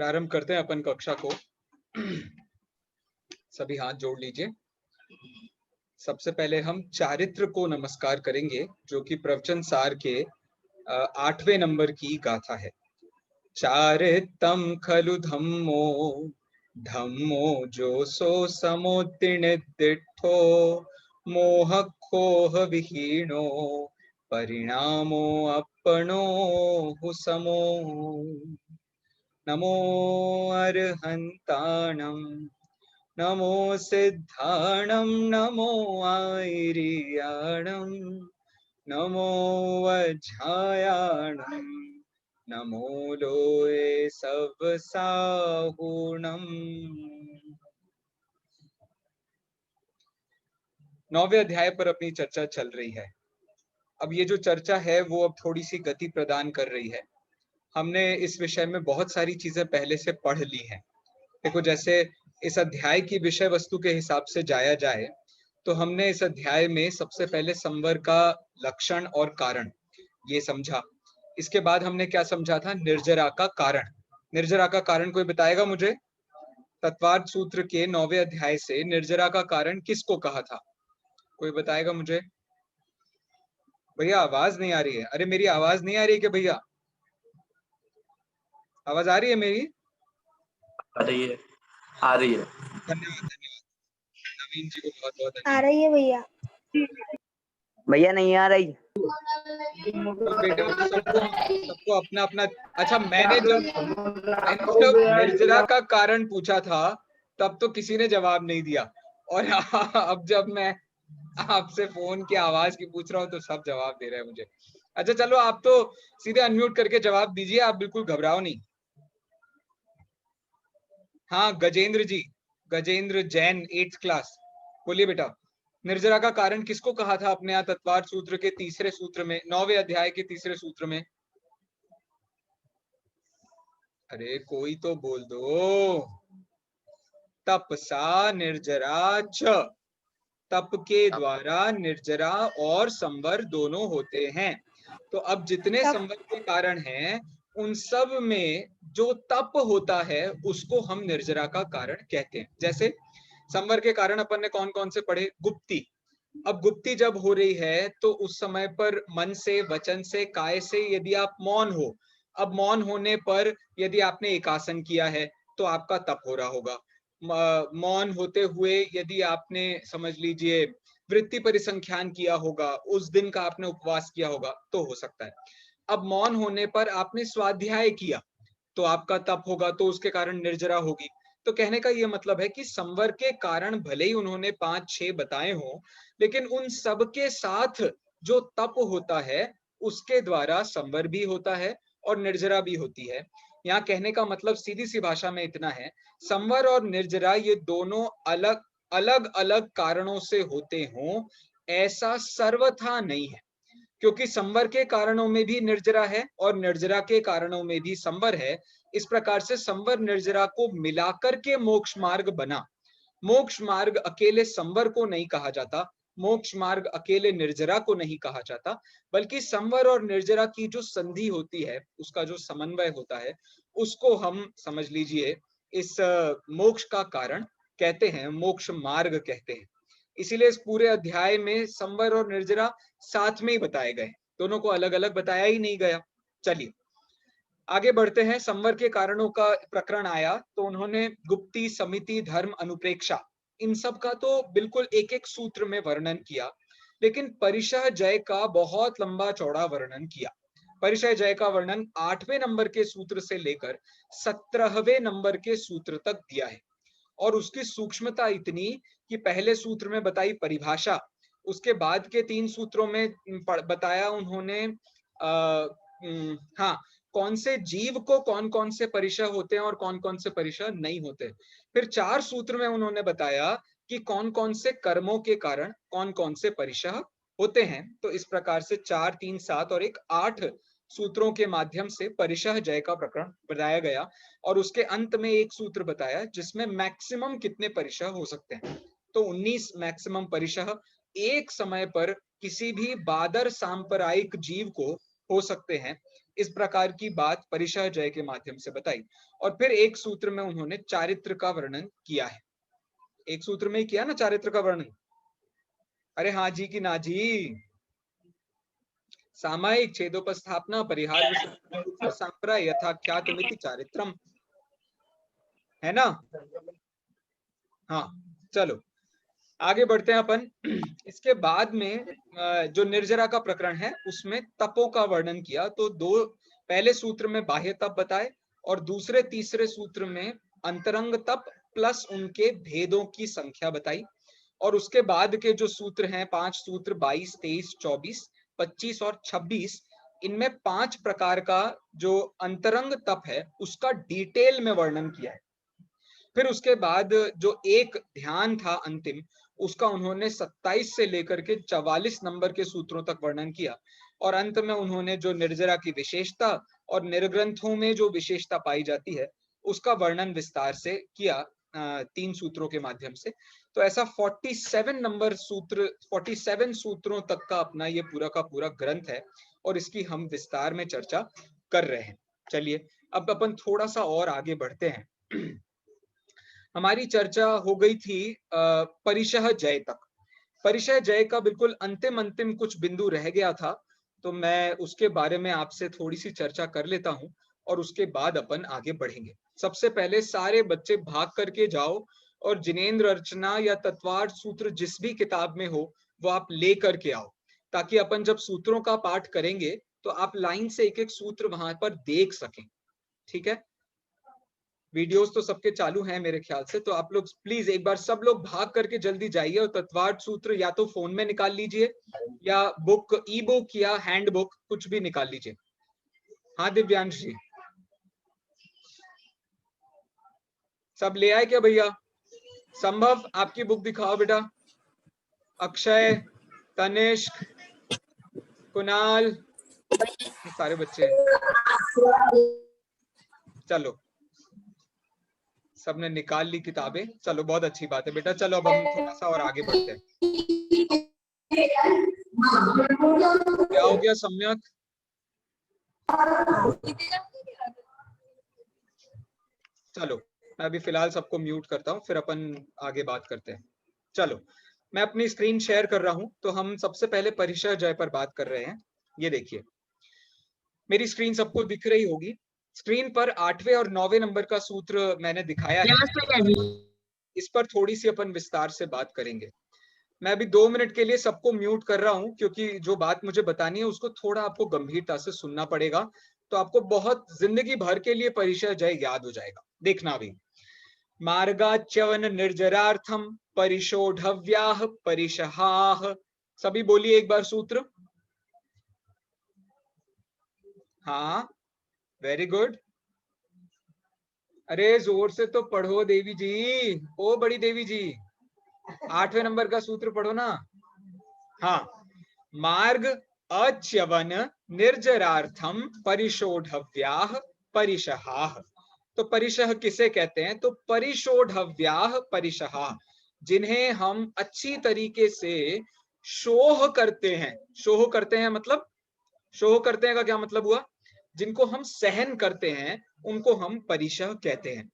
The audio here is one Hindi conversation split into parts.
प्रारंभ करते हैं अपन कक्षा को। सभी हाथ जोड़ लीजिए। सबसे पहले हम चारित्र को नमस्कार करेंगे, जो कि प्रवचन सार के 8वें नंबर की गाथा है। चारित्रम खलु धम्मो, धम्मो जो सो समोत्तीर्ण दिठो, मोह खोह विहीनो, परिणामो अपनो हुसमो। नमो अर्हन्ताणं, नमो सिद्धाणं, नमो आयर्याणं, नमो वज्रायाणं, नमो लोये सवसाहुणम्। 9वें अध्याय पर अपनी चर्चा चल रही है। अब ये जो चर्चा है वो अब थोड़ी सी गति प्रदान कर रही है। हमने इस विषय में बहुत सारी चीजें पहले से पढ़ ली हैं। देखो, जैसे इस अध्याय की विषय वस्तु के हिसाब से जाया जाए तो हमने इस अध्याय में सबसे पहले संवर का लक्षण और कारण ये समझा। इसके बाद हमने क्या समझा था? निर्जरा का कारण। निर्जरा का कारण कोई बताएगा मुझे? तत्वार्थ सूत्र के 9वें अध्याय से निर्जरा का कारण किसको कहा था? कोई बताएगा मुझे? भैया आवाज नहीं आ रही है। अरे मेरी आवाज नहीं आ रही है क्या भैया? आवाज आ रही है मेरी? आ रही है, आ रही है। धन्यवाद धन्यवाद नवीन जी को बहुत बहुत आ रही है भैया। भैया नहीं आ रही। तो बेटा सबको अपना अपना। अच्छा, मैंने जब निर्जरा का कारण पूछा था तब तो किसी ने जवाब नहीं दिया, और अब जब मैं आपसे फोन की आवाज की पूछ रहा हूँ तो सब जवाब दे रहे हैं मुझे। अच्छा चलो, आप तो सीधे अनम्यूट करके जवाब दीजिए, आप बिल्कुल घबराओ नहीं। हाँ गजेंद्र जी, गजेंद्र जैन 8th क्लास, बोलिए बेटा। निर्जरा का कारण किसको कहा था अपने यहाँ तत्वार्थ सूत्र के तीसरे सूत्र में, 9वें अध्याय के तीसरे सूत्र में? अरे कोई तो बोल दो। तपसा निर्जरा च, तप के द्वारा निर्जरा और संवर दोनों होते हैं। तो अब जितने संवर के कारण हैं उन सब में जो तप होता है उसको हम निर्जरा का कारण कहते हैं। जैसे संवर के कारण अपन ने कौन कौन से पढ़े? गुप्ती। अब गुप्ती जब हो रही है तो उस समय पर मन से, वचन से, काय से यदि आप मौन हो, अब मौन होने पर यदि आपने एकासन किया है तो आपका तप हो रहा होगा। मौन होते हुए यदि आपने, समझ लीजिए, वृत्ति परिसंख्यान किया होगा, उस दिन का आपने उपवास किया होगा तो हो सकता है। अब मौन होने पर आपने स्वाध्याय किया तो आपका तप होगा, तो उसके कारण निर्जरा होगी। तो कहने का ये मतलब है कि संवर के कारण भले ही उन्होंने 5-6 बताए हों, लेकिन उन सब के साथ जो तप होता है उसके द्वारा संवर भी होता है और निर्जरा भी होती है। यहाँ कहने का मतलब सीधी सी भाषा में इतना है, संवर और निर्जरा ये दोनों अलग अलग अलग कारणों से होते हों ऐसा सर्वथा नहीं है, क्योंकि संवर के कारणों में भी निर्जरा है और निर्जरा के कारणों में भी संवर है। इस प्रकार से संवर निर्जरा को मिलाकर के मोक्ष मार्ग बना। मोक्ष मार्ग अकेले संवर को नहीं कहा जाता, मोक्ष मार्ग अकेले निर्जरा को नहीं कहा जाता, बल्कि संवर और निर्जरा की जो संधि होती है, उसका जो समन्वय होता है, उसको हम, समझ लीजिए, इस मोक्ष का कारण कहते हैं, मोक्ष मार्ग कहते हैं। इसीलिए इस पूरे अध्याय में संवर और निर्जरा साथ में ही बताए गए, दोनों को अलग अलग बताया ही नहीं गया। चलिए आगे बढ़ते हैं। संवर के कारणों का प्रकरण आया तो उन्होंने गुप्ती, समिति, धर्म, अनुप्रेक्षा, इन सब का तो बिल्कुल एक एक सूत्र में वर्णन किया, लेकिन परिशह जय का बहुत लंबा चौड़ा वर्णन किया। परिशय जय का वर्णन 8वें नंबर के सूत्र से लेकर 17वें नंबर के सूत्र तक दिया है, और उसकी सूक्ष्मता इतनी कि पहले सूत्र में बताई परिभाषा, उसके बाद के 3 सूत्रों में बताया उन्होंने हाँ, कौन से जीव को कौन कौन से परिशय होते हैं और कौन कौन से परिशय नहीं होते। फिर 4 सूत्र में उन्होंने बताया कि कौन कौन से कर्मों के कारण कौन कौन से परिशय होते हैं। तो इस प्रकार से 4, 3, 7 और 8 सूत्रों के माध्यम से परिशह जय का प्रकरण बताया गया, और उसके अंत में एक सूत्र बताया जिसमें मैक्सिमम कितने परिशह हो सकते हैं। तो 19 मैक्सिमम परिशह एक समय पर किसी भी बादर सांप्रदायिक जीव को हो सकते हैं। इस प्रकार की बात परिशः जय के माध्यम से बताई। और फिर एक सूत्र में उन्होंने चारित्र का वर्णन किया है। एक सूत्र में ही किया ना चारित्र का वर्णन? अरे हाँ जी की ना जी। सामायिक छेदोपस्थापना परिहार सांप्रा यथा ख्यातमिति चारित्रम, है ना? हाँ, चलो आगे बढ़ते हैं अपन। इसके बाद में जो निर्जरा का प्रकरण है उसमें तपों का वर्णन किया। तो दो पहले सूत्र में बाह्य तप बताए और दूसरे तीसरे सूत्र में अंतरंग तप प्लस उनके भेदों की संख्या बताई। और उसके बाद के जो सूत्र हैं 5 सूत्र 22, 23, 24, 25 और 26, इनमें 5 प्रकार का जो अंतरंग तप है उसका डिटेल में वर्णन किया है। फिर उसके बाद जो एक ध्यान था अंतिम, उसका उन्होंने 27 से लेकर के 44 नंबर के सूत्रों तक वर्णन किया। और अंत में उन्होंने जो निर्जरा की विशेषता और निर्ग्रंथों में जो विशेषता पाई जाती है उसका वर्णन विस्तार से किया 3 सूत्रों के माध्यम से। तो ऐसा 47 नंबर सूत्र, 47 सूत्रों तक का अपना ये पूरा का पूरा ग्रंथ है और इसकी हम विस्तार में चर्चा कर रहे हैं। चलिए अब अपन थोड़ा सा और आगे बढ़ते हैं। हमारी चर्चा हो गई थी परिशः जय तक। परिशः जय का बिल्कुल अंतिम कुछ बिंदु रह गया था, तो मैं उसके बारे में आपसे थोड़ी सी चर्चा कर लेता हूं और उसके बाद अपन आगे बढ़ेंगे। सबसे पहले सारे बच्चे भाग करके जाओ और जिनेंद्र अर्चना या तत्वार्थ सूत्र जिस भी किताब में हो वो आप ले करके आओ, ताकि अपन जब सूत्रों का पाठ करेंगे तो आप लाइन से एक एक सूत्र वहां पर देख सकें। ठीक है, वीडियोस तो सबके चालू हैं मेरे ख्याल से, तो आप लोग प्लीज एक बार सब लोग भाग करके जल्दी जाइए और तत्वार्थ सूत्र या तो फोन में निकाल लीजिए या बुक, ई बुक या हैंड बुक कुछ भी निकाल लीजिए। हाँ दिव्यांश जी, सब ले आए क्या भैया? संभव आपकी बुक दिखाओ बेटा। अक्षय, तनिष्क, कुणाल, सारे बच्चे चलो सबने निकाल ली किताबें। चलो बहुत अच्छी बात है बेटा। चलो अब हम थोड़ा सा और आगे बढ़ते हैं। क्या हो गया सम्यक? चलो मैं अभी फिलहाल सबको म्यूट करता हूँ, फिर अपन आगे बात करते हैं। चलो मैं अपनी स्क्रीन शेयर कर रहा हूं। तो हम सबसे पहले परिशः जय पर बात कर रहे हैं। ये देखिए मेरी स्क्रीन सबको दिख रही होगी। स्क्रीन पर 8वें और 9वें नंबर का सूत्र मैंने दिखाया है। इस पर थोड़ी सी अपन विस्तार से बात करेंगे। मैं अभी 2 मिनट के लिए सबको म्यूट कर रहा हूं, क्योंकि जो बात मुझे बतानी है उसको थोड़ा आपको गंभीरता से सुनना पड़ेगा, तो आपको बहुत जिंदगी भर के लिए परिशः जय याद हो जाएगा। देखना भी, मार्गाच्यवन निर्जरार्थम परिशोढव्याः परिशहाः। सभी बोलिए एक बार सूत्र। हाँ वेरी गुड। अरे जोर से तो पढ़ो देवी जी, ओ बड़ी देवी जी, 8वें नंबर का सूत्र पढ़ो ना। हाँ, मार्ग अच्यवन निर्जरार्थम परिशोढव्याः परिशहाः। तो परिशह किसे कहते हैं? तो परिशोढव्याः परिशहाः, जिन्हें हम अच्छी तरीके से शोह करते हैं। शोह करते हैं मतलब, शोह करते हैं का क्या मतलब हुआ? जिनको हम सहन करते हैं उनको हम परिशह कहते हैं।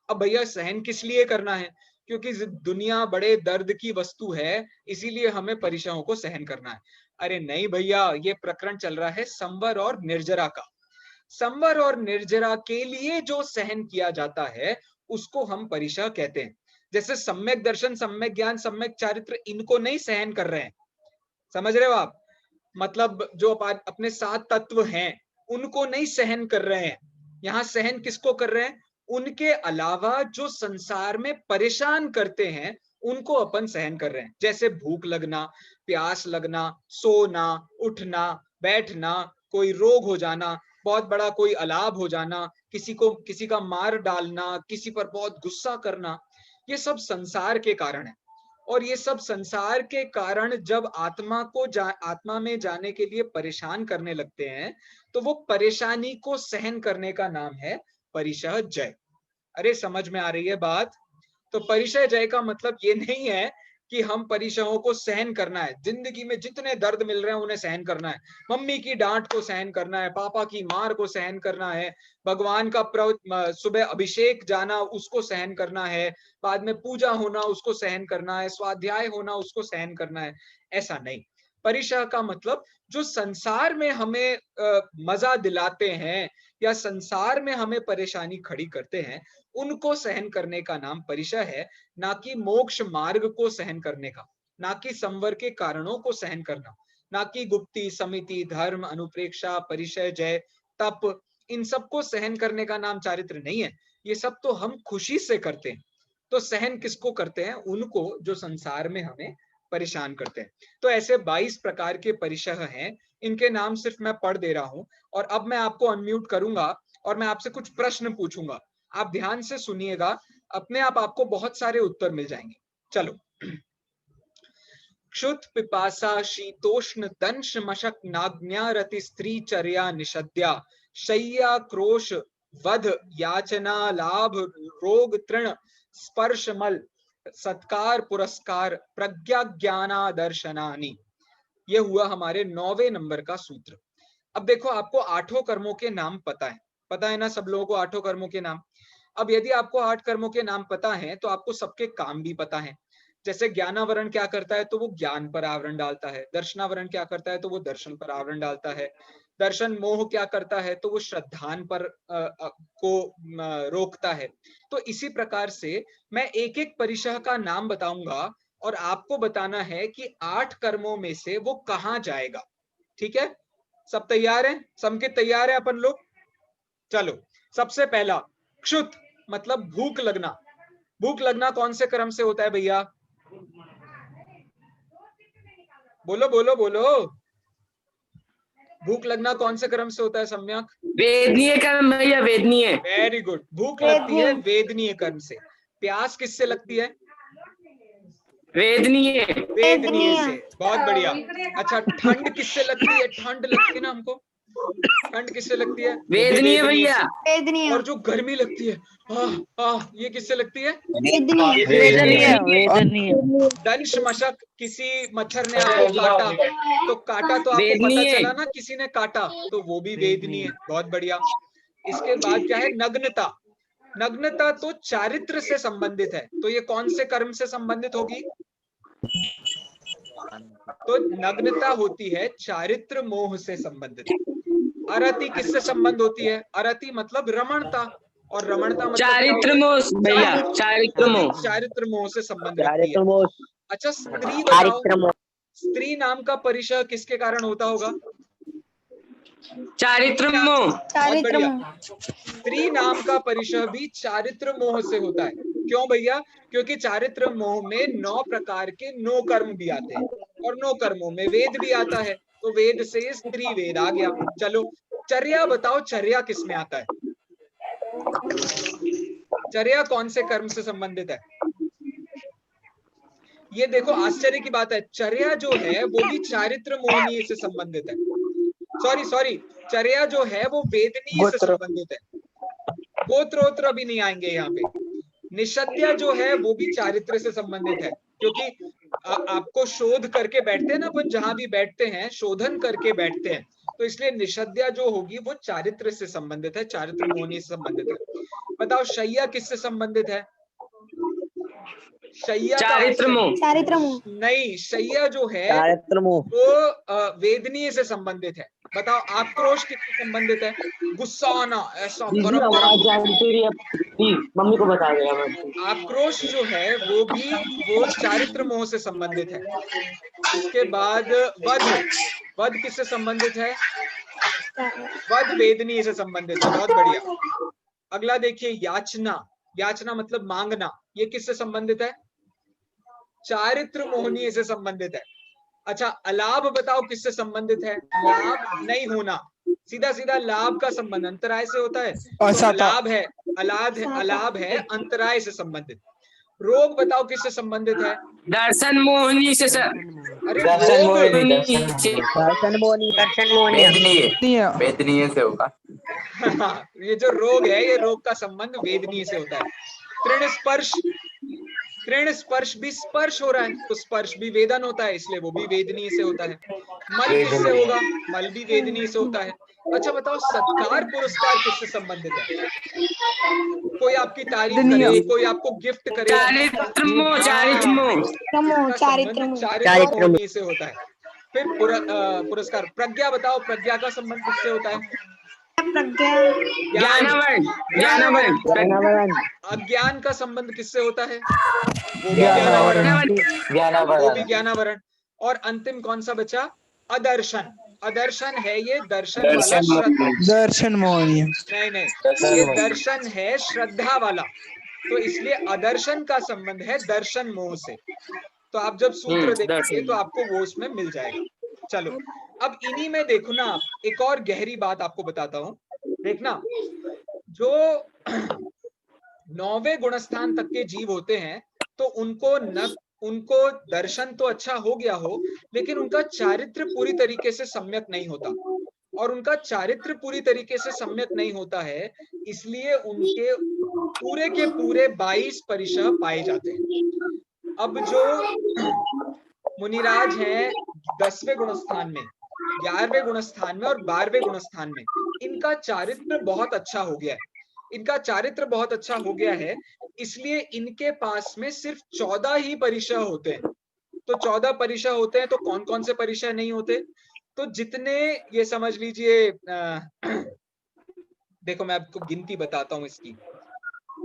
अब भैया सहन किस लिए करना है? क्योंकि दुनिया बड़े दर्द की वस्तु है, इसीलिए हमें परिशहों को सहन करना है। अरे नहीं भैया, ये प्रकरण चल रहा है संवर और निर्जरा का। संवर और निर्जरा के लिए जो सहन किया जाता है उसको हम परिशह कहते हैं। जैसे सम्यक दर्शन, सम्यक ज्ञान, सम्यक चारित्र, इनको नहीं सहन कर रहे हैं, समझ रहे हो आप? मतलब जो अपने 7 तत्व हैं उनको नहीं सहन कर रहे हैं। यहाँ सहन किसको कर रहे हैं? उनके अलावा जो संसार में परेशान करते हैं उनको अपन सहन कर रहे हैं। जैसे भूख लगना, प्यास लगना, सोना, उठना, बैठना, कोई रोग हो जाना, बहुत बड़ा कोई अलाभ हो जाना, किसी का मार डालना, किसी पर बहुत गुस्सा करना, ये सब संसार के कारण है। और ये सब संसार के कारण जब आत्मा में जाने के लिए परेशान करने लगते हैं तो वो परेशानी को सहन करने का नाम है परिशः जय। अरे समझ में आ रही है बात? तो परिशः जय का मतलब ये नहीं है कि हम परिशहों को सहन करना है, जिंदगी में जितने दर्द मिल रहे हैं उन्हें सहन करना है, मम्मी की डांट को सहन करना है, पापा की मार को सहन करना है, भगवान का सुबह अभिषेक जाना उसको सहन करना है, बाद में पूजा होना उसको सहन करना है, स्वाध्याय होना उसको सहन करना है। ऐसा नहीं। परिशह का मतलब जो संसार में हमें मजा दिलाते हैं या संसार में हमें परेशानी खड़ी करते हैं, उनको सहन करने का नाम परिशह है, ना कि मोक्ष मार्ग को सहन करने का, ना कि संवर के कारणों को सहन करना, ना कि गुप्ती, समिति, धर्म, अनुप्रेक्षा, परिशय, जय, तप, इन सबको सहन करने का नाम चारित्र नहीं है। ये सब तो हम खुशी से करते हैं। तो सहन किसको करते हैं? उनको जो संसार में हमें परेशान करते हैं। तो ऐसे 22 प्रकार के परिशह हैं, इनके नाम सिर्फ मैं पढ़ दे रहा हूं। और अब मैं आपको अनम्यूट करूंगा और मैं आपसे कुछ प्रश्न पूछूंगा, आप ध्यान से सुनिएगा, अपने आप आपको बहुत सारे उत्तर मिल जाएंगे। चलो। क्षुत, पिपासा, शीतोष्ण, दंश, मशक, नाग्न्या, रति, स्त्री, चर्या, निषद्या, शय्या, क्रोश, वध, याचना, लाभ, रोग, तृण, स्पर्श, मल, सत्कार, पुरस्कार, प्रज्ञा, ज्ञानादर्शनानि। ये हुआ हमारे 9वें नंबर का सूत्र। अब देखो, आपको 8 कर्मों के नाम पता है ना सब लोगों को 8 कर्मों के नाम। अब यदि आपको 8 कर्मों के नाम पता है तो आपको सबके काम भी पता है। जैसे ज्ञानावरण क्या करता है? तो वो ज्ञान पर आवरण डालता है। दर्शनावरण क्या करता है? तो वो दर्शन पर आवरण डालता है। दर्शन मोह क्या करता है? तो वो श्रद्धान पर को रोकता है। तो इसी प्रकार से मैं एक एक परिशह का नाम बताऊंगा और आपको बताना है कि 8 कर्मों में से वो कहां जाएगा। ठीक है? सब तैयार हैं? संकेत तैयार है अपन लोग? चलो। सबसे पहला, क्षुत मतलब भूख लगना। भूख लगना कौन से कर्म से होता है भैया? बोलो बोलो बोलो। भूख लगना कौन से कर्म से होता है सम्यक? वेदनीय कर्म भैया, वेदनीय। Very good. भूख लगती है वेदनीय कर्म से। प्यास किससे लगती है? वेदनीय। वेदनीय से। बहुत बढ़िया। अच्छा, ठंड किससे लगती है? ठंड लगती है ना हमको, ठंड किससे लगती है? वो भी वेदनीय वेदनीय भैया। से। और जो गर्मी लगती है, ये किससे लगती है? वेदनीय। वेदनीय। दंश मशक, किसी मच्छर ने आपको काटा तो काटा तो आपको पता वेदनीय। चला ना किसी ने काटा, तो वो भी वेदनीय है। बहुत बढ़िया। इसके बाद क्या है? नग्नता। नग्नता तो चारित्र से संबंधित है, तो ये कौन से कर्म से संबंधित होगी? तो नग्नता होती है चारित्र मोह से संबंधित। अरति किससे संबंध होती है? अरति मतलब रमणता, और रमणता मतलब क्या चारित्र होता है? मोह भैया, चारित्र वो भी मोह। चारित्र मोह से संबंध रखती है। अच्छा, स्त्री बताओ, स्त्री नाम का परिचय किसके कारण होता होगा? चारित्र मोह। बहुत बढ़िया। स्त्री नाम का परिचय भी चारित्र मोह से होता है। क्यों भैया? क्योंकि चारित्र मोह में 9 प्रकार के 9 कर्म भी आते हैं, और 9 कर्मों में वेद भी आता है, तो वेद से स्त्री वेद आ गया। चलो, चर्या बताओ, चर्या किस में आता है? चर्या कौन से कर्म से संबंधित है? ये देखो, आश्चर्य की बात है, चर्या जो है वो भी चारित्र मोहनीय से संबंधित है। सॉरी, चर्या जो है वो वेदनीय से संबंधित है। गोत्रोत्र अभी नहीं आएंगे यहाँ पे। निषद्या जो है वो भी चारित्र से संबंधित है, क्योंकि आपको शोध करके बैठते हैं ना, अपन जहां भी बैठते हैं शोधन करके बैठते हैं, तो इसलिए निषद्या जो होगी वो चारित्र से संबंधित है, चारित्र मोहनीय से संबंधित है। बताओ, शय्या किससे संबंधित है? शय्या का चारित्र मोह। नहीं, शय्या जो है वो वेदनीय से संबंधित है। बताओ, आक्रोश किससे संबंधित है? गुस्सा आना, ऐसा गरम गरम। मम्मी को बता देगा। आक्रोश जो है वो चारित्र मोह से संबंधित है। इसके बाद वध। वध किससे संबंधित है? वध वेदनीय से संबंधित है। बहुत बढ़िया। अगला देखिए, याचना। याचना मतलब मांगना, ये किससे संबंधित है? चारित्र मोहनीय से संबंधित है। अच्छा, अलाभ बताओ किससे संबंधित है? लाभ नहीं होना, सीधा सीधा लाभ का संबंध अंतराय से होता है, तो अलाभ है अंतराय से संबंधित। रोग बताओ किससे संबंधित है? दर्शन मोहनी से अरे दर्शन रोग, वेदनीय से होगा। ये जो रोग है, ये रोग का संबंध वेदनीय से होता है। तृण स्पर्श, कृण स्पर्श भी स्पर्श हो रहा है तो स्पर्श भी वेदन होता है, इसलिए वो भी वेदनीय से होता है। मल किससे होगा? मल भी वेदनीय से होता है। अच्छा बताओ, सत्कार पुरस्कार किससे संबंधित है? कोई आपकी तारीफ करे, कोई आपको गिफ्ट करे, चारित्र मोह, इसका संबंध चारित्र मोह से होता है। फिर पुरस्कार, प्रज्ञा बताओ, प्रज्ञा का संबंध किससे होता है? ज्ञानावरण। अज्ञान का संबंध किससे होता है? वो भी ज्ञानावरण, वो भी ज्ञानावरण। और अंतिम कौन सा बचा? अदर्शन। अदर्शन है ये दर्शन वाला, दर्शन मोहनीय। नहीं, ये दर्शन है श्रद्धा वाला, तो इसलिए अदर्शन का संबंध है दर्शन मोह से। तो आप जब सूत्र देखेंगे तो आपको वो उसमें मिल जाएगा। चलो अब इन्हीं में देखो ना, आप एक और गहरी बात आपको बताता हूं। देखना, जो 9वें गुणस्थान तक के जीव होते हैं तो उनको दर्शन तो अच्छा हो गया हो, लेकिन उनका चारित्र पूरी तरीके से सम्यक नहीं होता। और उनका चारित्र पूरी तरीके से सम्यक नहीं होता है, इसलिए उनके पूरे के पूरे 22 परिशह पाए जाते हैं। अब जो मुनिराज हैं 10वें गुणस्थान में, 11वें गुणस्थान में और 12वें गुणस्थान में, इनका चारित्र बहुत अच्छा हो गया है। इनका चारित्र बहुत अच्छा हो गया है, इसलिए इनके पास में सिर्फ 14 ही परिशह होते हैं। तो 14 परिशह होते हैं, तो कौन कौन से परिशह नहीं होते? तो जितने, ये समझ लीजिए, देखो मैं आपको गिनती बताता हूं इसकी,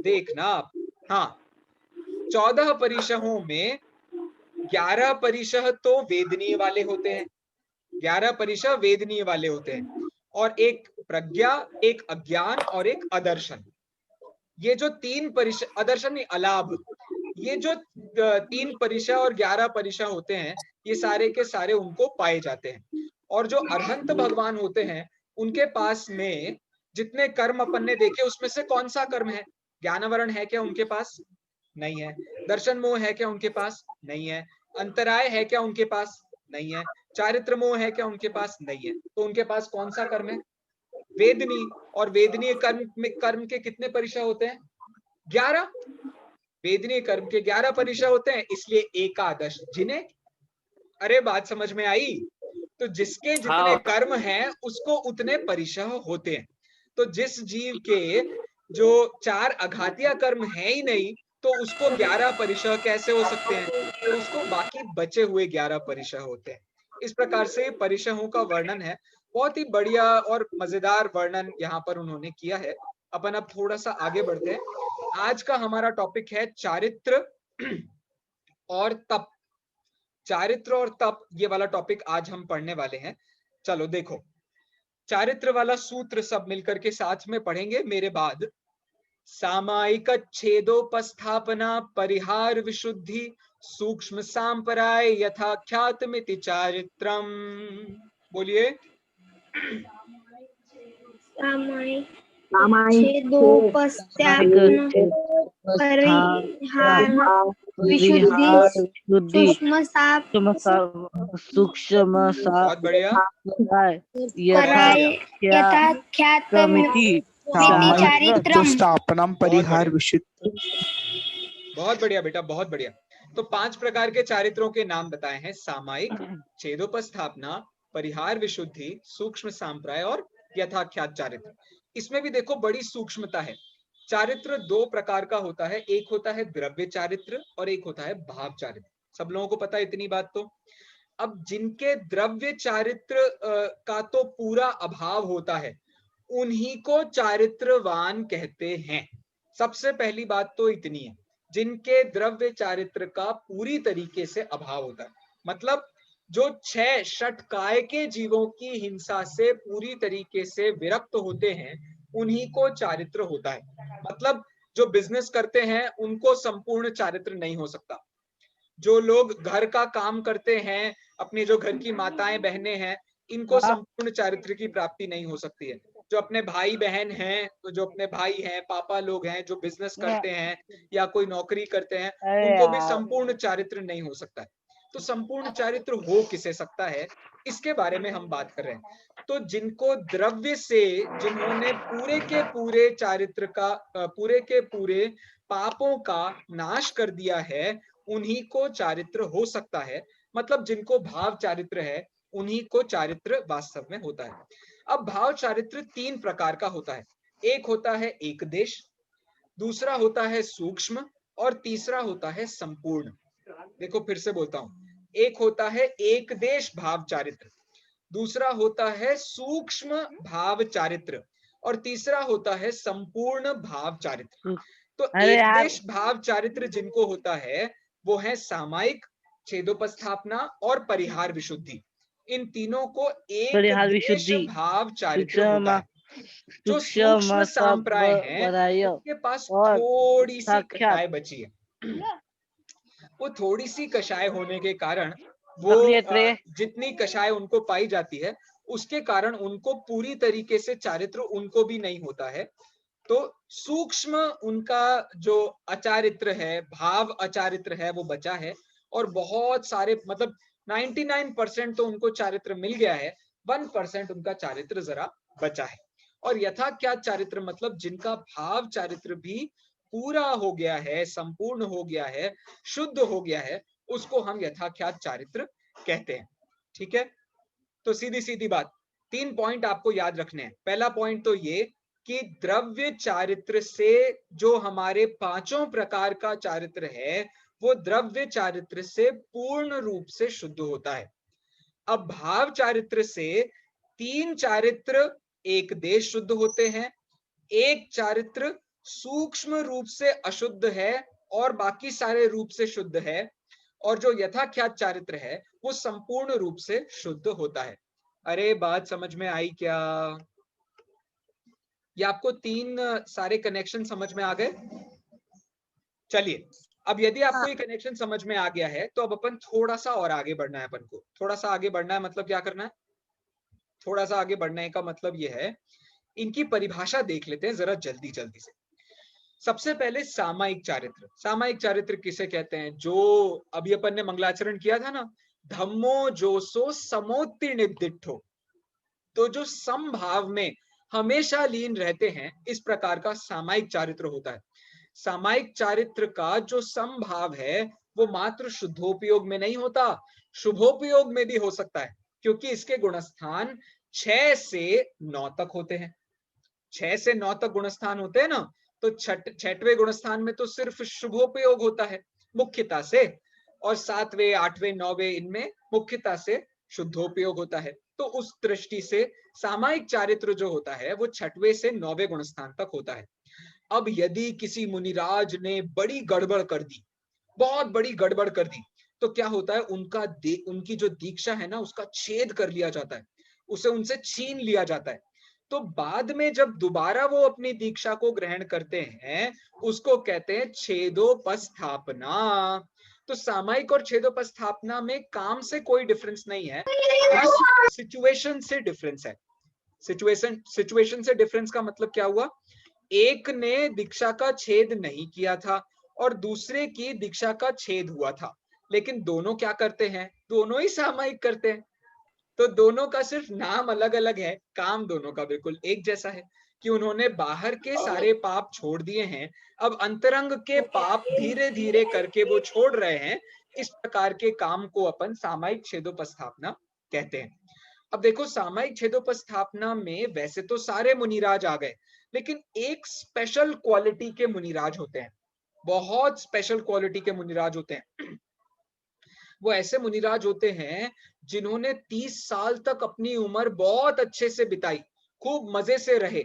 देखना आप। हाँ, 14 परिशहों में 11 परिशह तो वेदनीय वाले होते हैं, 11 परिशह वेदनीय वाले होते हैं, और एक प्रज्ञा, एक अज्ञान और एक अदर्शन। ये जो 3 परिशह, अदर्शन नहीं, अलाभ, ये जो 3 परिशह और 11 परिशह होते हैं, ये सारे के सारे उनको पाए जाते हैं। और जो अरहंत भगवान होते हैं, उनके पास में जितने कर्म अपन ने देखे, उसमें से कौन सा कर्म है? ज्ञानावरण है क्या उनके पास? नहीं है। दर्शन मोह है क्या उनके पास? नहीं है। अंतराय है क्या उनके पास? नहीं है। चारित्र मोह है क्या उनके पास? नहीं है। तो उनके पास कौन सा कर्म है? वेदनी। और वेदनीय कर्म के कितने परिशह होते हैं? 11। वेदनीय कर्म के 11 परिशह होते हैं, इसलिए एकादश जिन्हें, अरे बात समझ में आई? तो जिसके जितने कर्म हैं उसको उतने परिशह होते हैं। तो जिस जीव के जो 4 अघातिया कर्म है ही नहीं, तो उसको 11 परिशह कैसे हो सकते हैं? तो उसको बाकी बचे हुए 11 परिशह होते हैं। इस प्रकार से परिशहों का वर्णन है। बहुत ही बढ़िया और मजेदार वर्णन यहाँ पर उन्होंने किया है। अपन अब थोड़ा सा आगे बढ़ते हैं। आज का हमारा टॉपिक है चारित्र और तप। चारित्र और तप, ये वाला टॉपिक आज हम पढ़ने वाले हैं। चलो देखो, चारित्र वाला सूत्र सब मिलकर के साथ में पढ़ेंगे मेरे बाद। सामायिक छेदोपस्थापना परिहार विशुद्धि सूक्ष्म सांपराय यथाख्यातमिति चारित्रम। बोलिए। सूक्ष्म बहुत बढ़िया। स्थापना परिहार विशुद्धि। बहुत बढ़िया बेटा, बहुत बढ़िया। तो 5 प्रकार के चारित्रों के नाम बताए हैं। सामायिक, छेदोपस्थापना, परिहार विशुद्धि, सूक्ष्म सांप्राय और यथाख्यात चारित्र। इसमें भी देखो बड़ी सूक्ष्मता है। चारित्र 2 प्रकार का होता है, एक होता है द्रव्य चारित्र और एक होता है भाव चारित्र। सब लोगों को पता है इतनी बात तो। अब जिनके द्रव्य चारित्र का तो पूरा अभाव होता है, उन्हीं को चारित्रवान कहते हैं। सबसे पहली बात तो इतनी है, जिनके द्रव्य चारित्र का पूरी तरीके से अभाव होता है, मतलब जो 6 षटकाय के जीवों की हिंसा से पूरी तरीके से विरक्त होते हैं, उन्हीं को चारित्र होता है। मतलब जो बिजनेस करते हैं उनको संपूर्ण चारित्र नहीं हो सकता। जो लोग घर का काम करते हैं, अपनी जो घर की माताएं बहनें हैं, इनको संपूर्ण चारित्र की प्राप्ति नहीं हो सकती है। जो अपने भाई बहन हैं, तो जो अपने भाई हैं, पापा लोग हैं, जो बिजनेस करते हैं या कोई नौकरी करते हैं, उनको भी संपूर्ण चारित्र नहीं हो सकता है। तो संपूर्ण चारित्र हो किसे सकता है, इसके बारे में हम बात कर रहे हैं। तो जिनको द्रव्य से, जिन्होंने पूरे के पूरे चारित्र का, पूरे के पूरे पापों का नाश कर दिया है, उन्हीं को चारित्र हो सकता है। मतलब जिनको भाव चारित्र है, उन्हीं को चारित्र वास्तव में होता है। अब भाव चारित्र 3 प्रकार का होता है। एक होता है एक देश, दूसरा होता है सूक्ष्म, और तीसरा होता है संपूर्ण। देखो फिर से बोलता हूं, एक होता है एक देश भाव चारित्र, दूसरा होता है सूक्ष्म भाव चारित्र, और तीसरा होता है संपूर्ण भाव चारित्र। तो अरे एक यार, देश भाव चारित्र जिनको होता है वो है सामायिक, छेदोपस्थापना और परिहार विशुद्धि। इन तीनों को एक परिहार देश विशुद्धि, भाव चारित्र सूक्ष्म होता है। जो सूक्ष्म सूक्ष्म सब सांप्राय हैं, बधाइयो उनके पास और थोड़ी सी साक्षात कषाय बची है। वो थोड़ी सी कषाय होने के कारण वो सक्रिय ट्रे जितनी कषाय उनको पाई जाती है, उसके कारण उनको पूरी तरीके से चारित्र उनको भी नहीं होता है। तो सूक्ष्म उनका जो अचारित्र है, भाव अचारित्र है, वो बचा है। और बहुत सारे, मतलब 99% तो उनको चारित्र मिल गया है, 1% उनका चारित्र जरा बचा है। और यथा क्या चारित्र, मतलब जिनका भाव चारित्र भी पूरा हो गया है, संपूर्ण हो गया है, शुद्ध हो गया है, उसको हम यथाख्यात चारित्र कहते हैं। ठीक है, तो सीधी सीधी बात, 3 पॉइंट आपको याद रखने हैं। पहला पॉइंट तो ये कि द्रव्य चारित्र से जो हमारे 5 प्रकार का चारित्र है, वो द्रव्य चारित्र से पूर्ण रूप से शुद्ध होता है। अब भाव चारित्र से 3 चारित्र एक देश शुद्ध होते हैं, एक चारित्र सूक्ष्म रूप से अशुद्ध है और बाकी सारे रूप से शुद्ध है, और जो यथाख्यात चारित्र है वो संपूर्ण रूप से शुद्ध होता है। अरे बात समझ में आई क्या? ये आपको 3 सारे कनेक्शन समझ में आ गए? चलिए, अब यदि आपको ये कनेक्शन समझ में आ गया है, तो अब अपन थोड़ा सा और आगे बढ़ना है। अपन को थोड़ा सा आगे बढ़ना है, मतलब क्या करना है? थोड़ा सा आगे बढ़ने का मतलब ये है, इनकी परिभाषा देख लेते हैं जरा जल्दी जल्दी से। सबसे पहले सामायिक चारित्र। सामायिक चारित्र किसे कहते हैं? जो अभी अपन ने मंगलाचरण किया था ना, धम्मो जोसो समोत्तीर्णिद्दिठो, तो जो समभाव में हमेशा लीन रहते हैं, इस प्रकार का सामायिक चारित्र होता है। सामायिक चारित्र का जो समभाव है वो मात्र शुद्धोपयोग में नहीं होता, शुभोपयोग में भी हो सकता है, क्योंकि इसके गुणस्थान 6 से 9 तक होते हैं। 6 से 9 तक गुणस्थान होते हैं ना, तो 6वें गुणस्थान में तो सिर्फ शुभोपयोग होता है मुख्यता से, और 7वें 8वें 9वें इनमें मुख्यता से शुद्धोपयोग होता है। तो उस दृष्टि से सामायिक चारित्र जो होता है वो 6वें से 9वें गुणस्थान तक होता है। अब यदि किसी मुनिराज ने बड़ी गड़बड़ कर दी, बहुत बड़ी गड़बड़ कर दी, तो क्या होता है, उनकी जो दीक्षा है ना, उसका छेद कर लिया जाता है, उसे उनसे छीन लिया जाता है। तो बाद में जब दोबारा वो अपनी दीक्षा को ग्रहण करते हैं, उसको कहते हैं छेदोपस्थापना। तो सामायिक और छेदोपस्थापना में काम से कोई डिफरेंस नहीं है, बस सिचुएशन से डिफरेंस है। सिचुएशन से डिफरेंस का मतलब क्या हुआ? एक ने दीक्षा का छेद नहीं किया था और दूसरे की दीक्षा का छेद हुआ था, लेकिन दोनों क्या करते हैं? दोनों ही सामायिक करते हैं। तो दोनों का सिर्फ नाम अलग अलग है, काम दोनों का बिल्कुल एक जैसा है, कि उन्होंने बाहर के सारे पाप छोड़ दिए हैं, अब अंतरंग के पाप धीरे धीरे करके वो छोड़ रहे हैं। इस प्रकार के काम को अपन सामायिक छेदोपस्थापना कहते हैं। अब देखो, सामायिक छेदोपस्थापना में वैसे तो सारे मुनिराज आ गए, लेकिन एक स्पेशल क्वालिटी के मुनिराज होते हैं, बहुत स्पेशल क्वालिटी के मुनिराज होते हैं। वो ऐसे मुनिराज होते हैं जिन्होंने 30 साल तक अपनी उम्र बहुत अच्छे से बिताई, खूब मजे से रहे,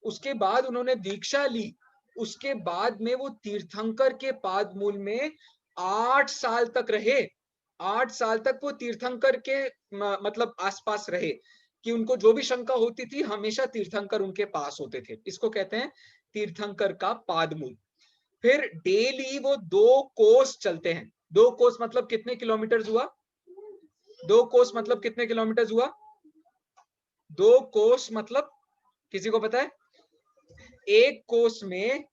उसके बाद उन्होंने दीक्षा ली, उसके बाद में वो तीर्थंकर के पाद मूल में 8 साल तक रहे। 8 साल तक वो तीर्थंकर के मतलब आसपास रहे, कि उनको जो भी शंका होती थी हमेशा तीर्थंकर उनके पास होते थे। इसको कहते हैं तीर्थंकर का पादमूल। फिर डेली वो 2 कोस चलते हैं। 2 कोस मतलब कितने किलोमीटर हुआ? 2 कोस मतलब कितने किलोमीटर हुआ? 2 कोस मतलब किसी को पता है? एक कोस में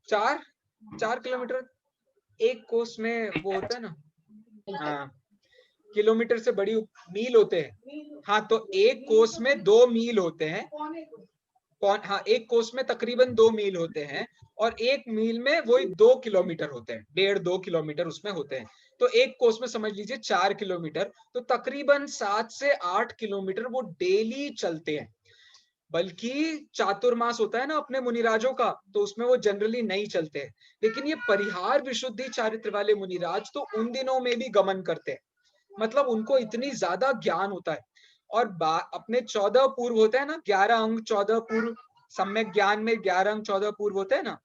4 किलोमीटर। एक कोस में वो होता है ना, हाँ, किलोमीटर से बड़ी मील होते हैं। हाँ, तो एक कोस में 2 मील होते हैं। हाँ, एक कोस में तकरीबन 2 मील होते हैं और एक मील में वही 2 किलोमीटर होते हैं, 1.5-2 किलोमीटर उसमें होते हैं। तो एक कोस में समझ लीजिए 4 किलोमीटर, तो तकरीबन 7 से 8 किलोमीटर वो डेली चलते हैं। बल्कि चातुर्मास होता है ना अपने मुनिराजों का, तो उसमें वो जनरली नहीं चलते हैं। लेकिन ये परिहार विशुद्धि चारित्र वाले मुनिराज तो उन दिनों में भी गमन करते हैं, मतलब उनको इतनी ज्यादा ज्ञान होता है। और अपने 14 पूर्व होते हैं ना, 11 अंग 14 पूर्व, सम्यक ज्ञान में 11 अंग 14 पूर्व होते हैं ना,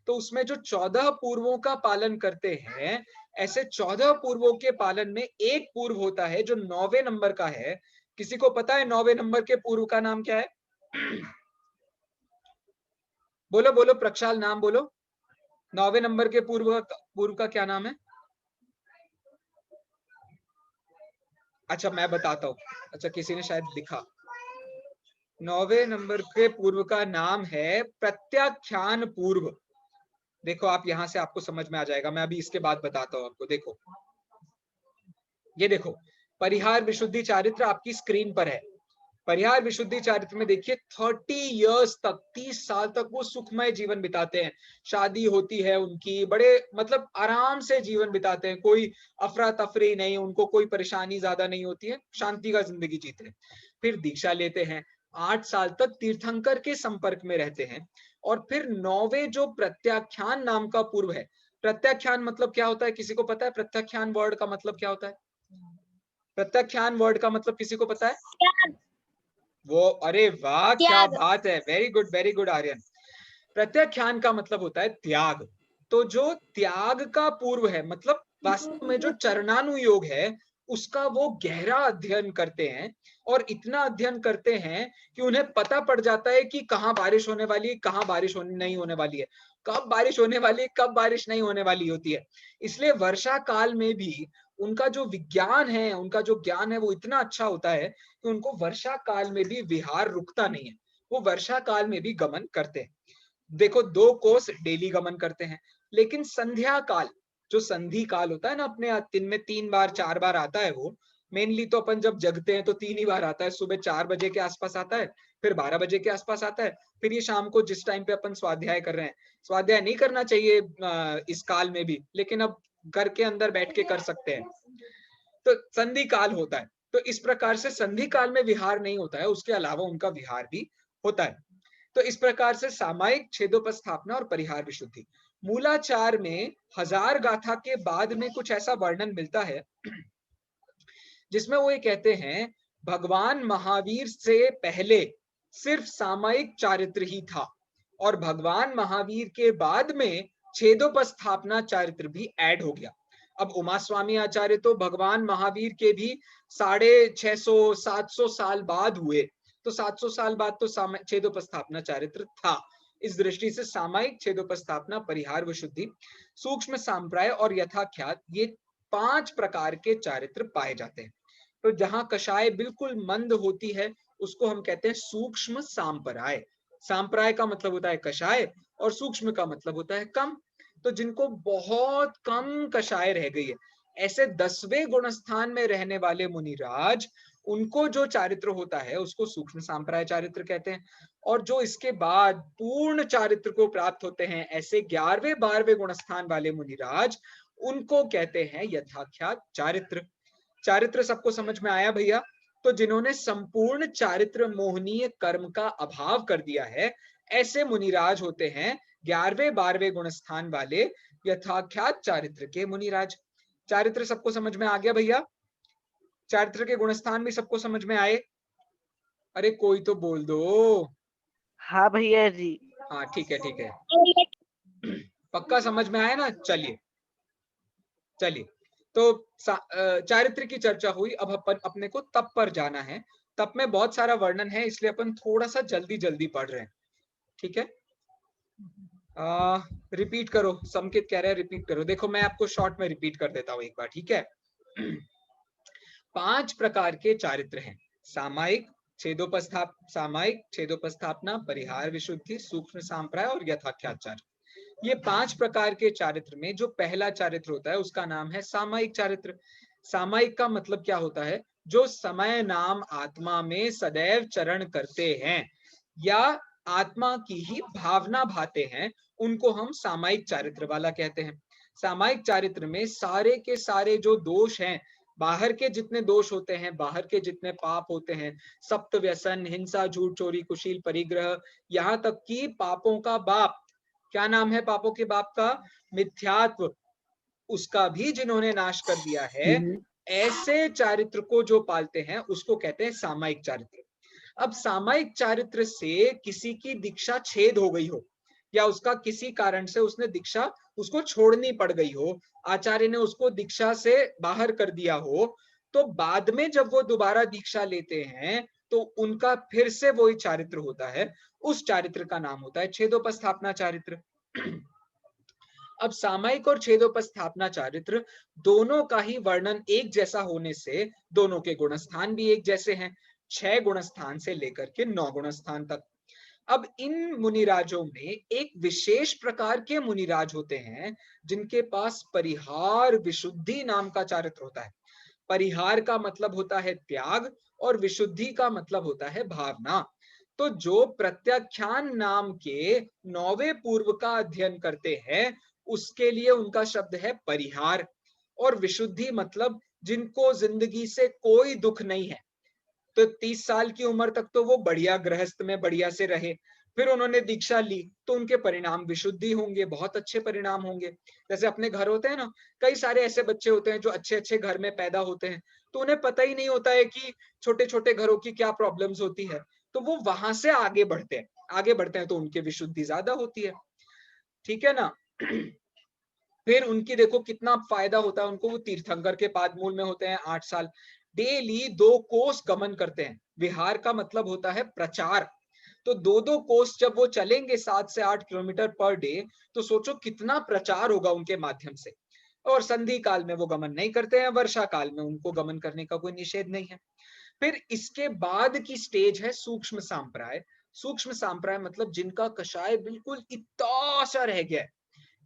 तो उसमें जो 14 पूर्वों का पालन करते हैं, ऐसे 14 पूर्वों के पालन में एक पूर्व होता है जो 9वें नंबर का है। किसी को पता है 9वें नंबर के पूर्व का नाम क्या है? बोलो बोलो प्रक्षाल, नाम बोलो। 9वें नंबर के पूर्व का क्या नाम है? अच्छा मैं बताता हूँ। अच्छा किसी ने शायद लिखा। 9वें नंबर के पूर्व का नाम है प्रत्याख्यान पूर्व। देखो आप यहां से आपको समझ में आ जाएगा, मैं अभी इसके बाद बताता हूँ आपको। देखो ये देखो, परिहार विशुद्धि चारित्र आपकी स्क्रीन पर है। परिहार विशुद्धि चारित्र में देखिए 30 इयर्स तक, 30 साल तक वो सुखमय जीवन बिताते हैं। शादी होती है उनकी, बड़े मतलब आराम से जीवन बिताते हैं, कोई अफरा तफरी नहीं, उनको कोई परेशानी ज्यादा नहीं होती है, शांति का जिंदगी जीते हैं। फिर दीक्षा लेते हैं, 8 साल तक तीर्थंकर के संपर्क में रहते हैं। और फिर 9वें जो प्रत्याख्यान नाम का पूर्व है। प्रत्याख्यान मतलब क्या होता है, किसी को पता है? प्रत्याख्यान वर्ड का मतलब क्या होता है? प्रत्याख्यान वर्ड का मतलब किसी को पता है? वो, अरे वाह क्या बात है, वेरी गुड आर्यन। प्रत्याख्यान का मतलब होता है त्याग। तो जो त्याग का पूर्व है, मतलब वास्तव में जो चरणानुयोग है, उसका वो गहरा अध्ययन करते हैं। और इतना अध्ययन करते हैं कि उन्हें पता पड़ जाता है कि कहाँ बारिश होने वाली है, कहाँ बारिश नहीं होने वाली है, कब बारिश होने वाली है, कब बारिश नहीं होने वाली होती है। इसलिए वर्षा काल में भी उनका जो विज्ञान है, उनका जो ज्ञान है, वो इतना अच्छा होता है कि उनको वर्षा काल में भी विहार रुकता नहीं है, वो वर्षा काल में भी गमन करते हैं। देखो 2 कोस डेली गमन करते हैं। लेकिन संध्या काल, जो संधि काल होता है ना अपने दिन में 3 बार 4 बार आता है, वो मेनली तो अपन जब जगते हैं तो 3 ही बार आता है। सुबह 4 बजे के आसपास आता है, फिर 12 बजे के आसपास आता है, फिर ये शाम को जिस टाइम पे अपन स्वाध्याय कर रहे हैं। स्वाध्याय नहीं करना चाहिए इस काल में भी, लेकिन अब घर के अंदर बैठ के कर सकते हैं। तो संधि काल होता है। तो इस प्रकार से संधि काल में विहार नहीं होता है, उसके अलावा उनका विहार भी होता है। तो इस प्रकार से सामायिक, छेदोपस्थापना और परिहार विशुद्धि। मूलाचार में 1000 गाथा के बाद में कुछ ऐसा वर्णन मिलता है जिसमें वो ये कहते हैं, भगवान महावीर से पहले सिर्फ सामायिक चारित्र ही था और भगवान महावीर के बाद में छेदोपस्थापना चारित्र भी ऐड हो गया। अब उमा स्वामी आचार्य तो भगवान महावीर के भी 650-700 साल बाद हुए, तो 700 साल बाद तो छेदोपस्थापना चारित्र था। इस दृष्टि से सामायिक, छेदोपस्थापना, परिहार विशुद्धि, सूक्ष्म सांप्राय और यथाख्यात, ये 5 प्रकार के चारित्र पाए जाते हैं। तो जहां कषाय बिल्कुल मंद होती है उसको हम कहते हैं सूक्ष्म सांप्राय। सांप्राय का मतलब होता है कषाय और सूक्ष्म का मतलब होता है कम। तो जिनको बहुत कम कषाय रह गई है, ऐसे 10वें गुणस्थान में रहने वाले मुनिराज, उनको जो चारित्र होता है उसको सूक्ष्म सांप्राय चारित्र कहते हैं। और जो इसके बाद पूर्ण चारित्र को प्राप्त होते हैं, ऐसे 11वें 12वें गुणस्थान वाले मुनिराज, उनको कहते हैं यथाख्यात चारित्र। चारित्र सबको समझ में आया भैया? तो जिन्होंने संपूर्ण चारित्र मोहनीय कर्म का अभाव कर दिया है, ऐसे मुनिराज होते हैं 11वें 12वें गुणस्थान वाले यथाख्यात चारित्र के मुनिराज। चारित्र सबको समझ में आ गया भैया? चारित्र के गुणस्थान भी सबको समझ में आए? अरे कोई तो बोल दो। हाँ भैया जी। हाँ ठीक है ठीक है, पक्का समझ में आया ना? चलिए चलिए, तो चारित्र की चर्चा हुई। अब अपन अपने को तप पर जाना है। तप में बहुत सारा वर्णन है, इसलिए अपन थोड़ा सा जल्दी जल्दी पढ़ रहे हैं, ठीक है? रिपीट करो, संकेत कह रहे हैं रिपीट करो। देखो मैं आपको शॉर्ट में रिपीट कर देता हूँ एक बार, ठीक है? 5 प्रकार के चारित्र हैं, सामायिक, छेदोपस्थापना, परिहार विशुद्धि, सूक्ष्म सांप्राय और यथाख्यात चारित्र। ये 5 प्रकार के चारित्र में जो पहला चारित्र होता है उसका नाम है सामायिक चारित्र। सामायिक का मतलब क्या होता है? जो समय नाम आत्मा में सदैव चरण करते हैं या आत्मा की ही भावना भाते हैं, उनको हम सामायिक चारित्र वाला कहते हैं। सामायिक चारित्र में सारे के सारे जो दोष हैं, बाहर के जितने दोष होते हैं, बाहर के जितने पाप होते हैं, सप्त व्यसन, हिंसा, झूठ, चोरी, कुशील, परिग्रह, यहाँ तक कि पापों का बाप, क्या नाम है पापों के बाप का? मिथ्यात्व, उसका भी जिन्होंने नाश कर दिया है, ऐसे चारित्र को जो पालते हैं उसको कहते हैं सामायिक चारित्र। अब सामायिक चारित्र से किसी की दीक्षा छेद हो गई हो या उसका किसी कारण से उसने दीक्षा उसको छोड़नी पड़ गई हो, आचार्य ने उसको दीक्षा से बाहर कर दिया हो, तो बाद में जब वो दोबारा दीक्षा लेते हैं तो उनका फिर से वही चारित्र होता है। उस चारित्र का नाम होता है छेदोपस्थापना चारित्र। अब सामायिक और छेदोपस्थापना चारित्र दोनों का ही वर्णन एक जैसा होने से दोनों के गुणस्थान भी एक जैसे हैं, 6 गुणस्थान से लेकर के 9 गुणस्थान तक। अब इन मुनिराजों में एक विशेष प्रकार के मुनिराज होते हैं जिनके पास परिहार विशुद्धि नाम का चारित्र होता है। परिहार का मतलब होता है त्याग और विशुद्धि का मतलब होता है भावना। तो जो प्रत्याख्यान नाम के 9वें पूर्व का अध्ययन करते हैं उसके लिए उनका शब्द है परिहार। और विशुद्धि मतलब जिनको जिंदगी से कोई दुख नहीं है, तो 30 साल की उम्र तक तो वो बढ़िया गृहस्थ में बढ़िया से रहे, फिर उन्होंने दीक्षा ली तो उनके परिणाम विशुद्धि होंगे, बहुत अच्छे परिणाम होंगे। जैसे अपने घर होते हैं ना, कई सारे ऐसे बच्चे होते हैं जो अच्छे अच्छे घर में पैदा होते हैं, तो उन्हें पता ही नहीं होता है कि छोटे छोटे घरों की क्या प्रॉब्लम्स होती है, तो वो वहां से आगे बढ़ते हैं, आगे बढ़ते हैं तो उनकी विशुद्धि ज्यादा होती है, ठीक है ना। फिर उनकी देखो कितना फायदा होता है उनको, वो तीर्थंकर के पादमूल में होते हैं 8 साल, डेली 2 कोस गमन करते हैं। विहार का मतलब होता है प्रचार, तो 2-2 कोस जब वो चलेंगे 7 से 8 किलोमीटर पर डे, तो सोचो कितना प्रचार होगा उनके माध्यम से। और संधि काल में वो गमन नहीं करते हैं, वर्षा काल में उनको गमन करने का कोई निषेध नहीं है। फिर इसके बाद की स्टेज है सूक्ष्म सांप्राय। सूक्ष्म सांप्राय मतलब जिनका कषाय बिल्कुल इतना सा रह गया है,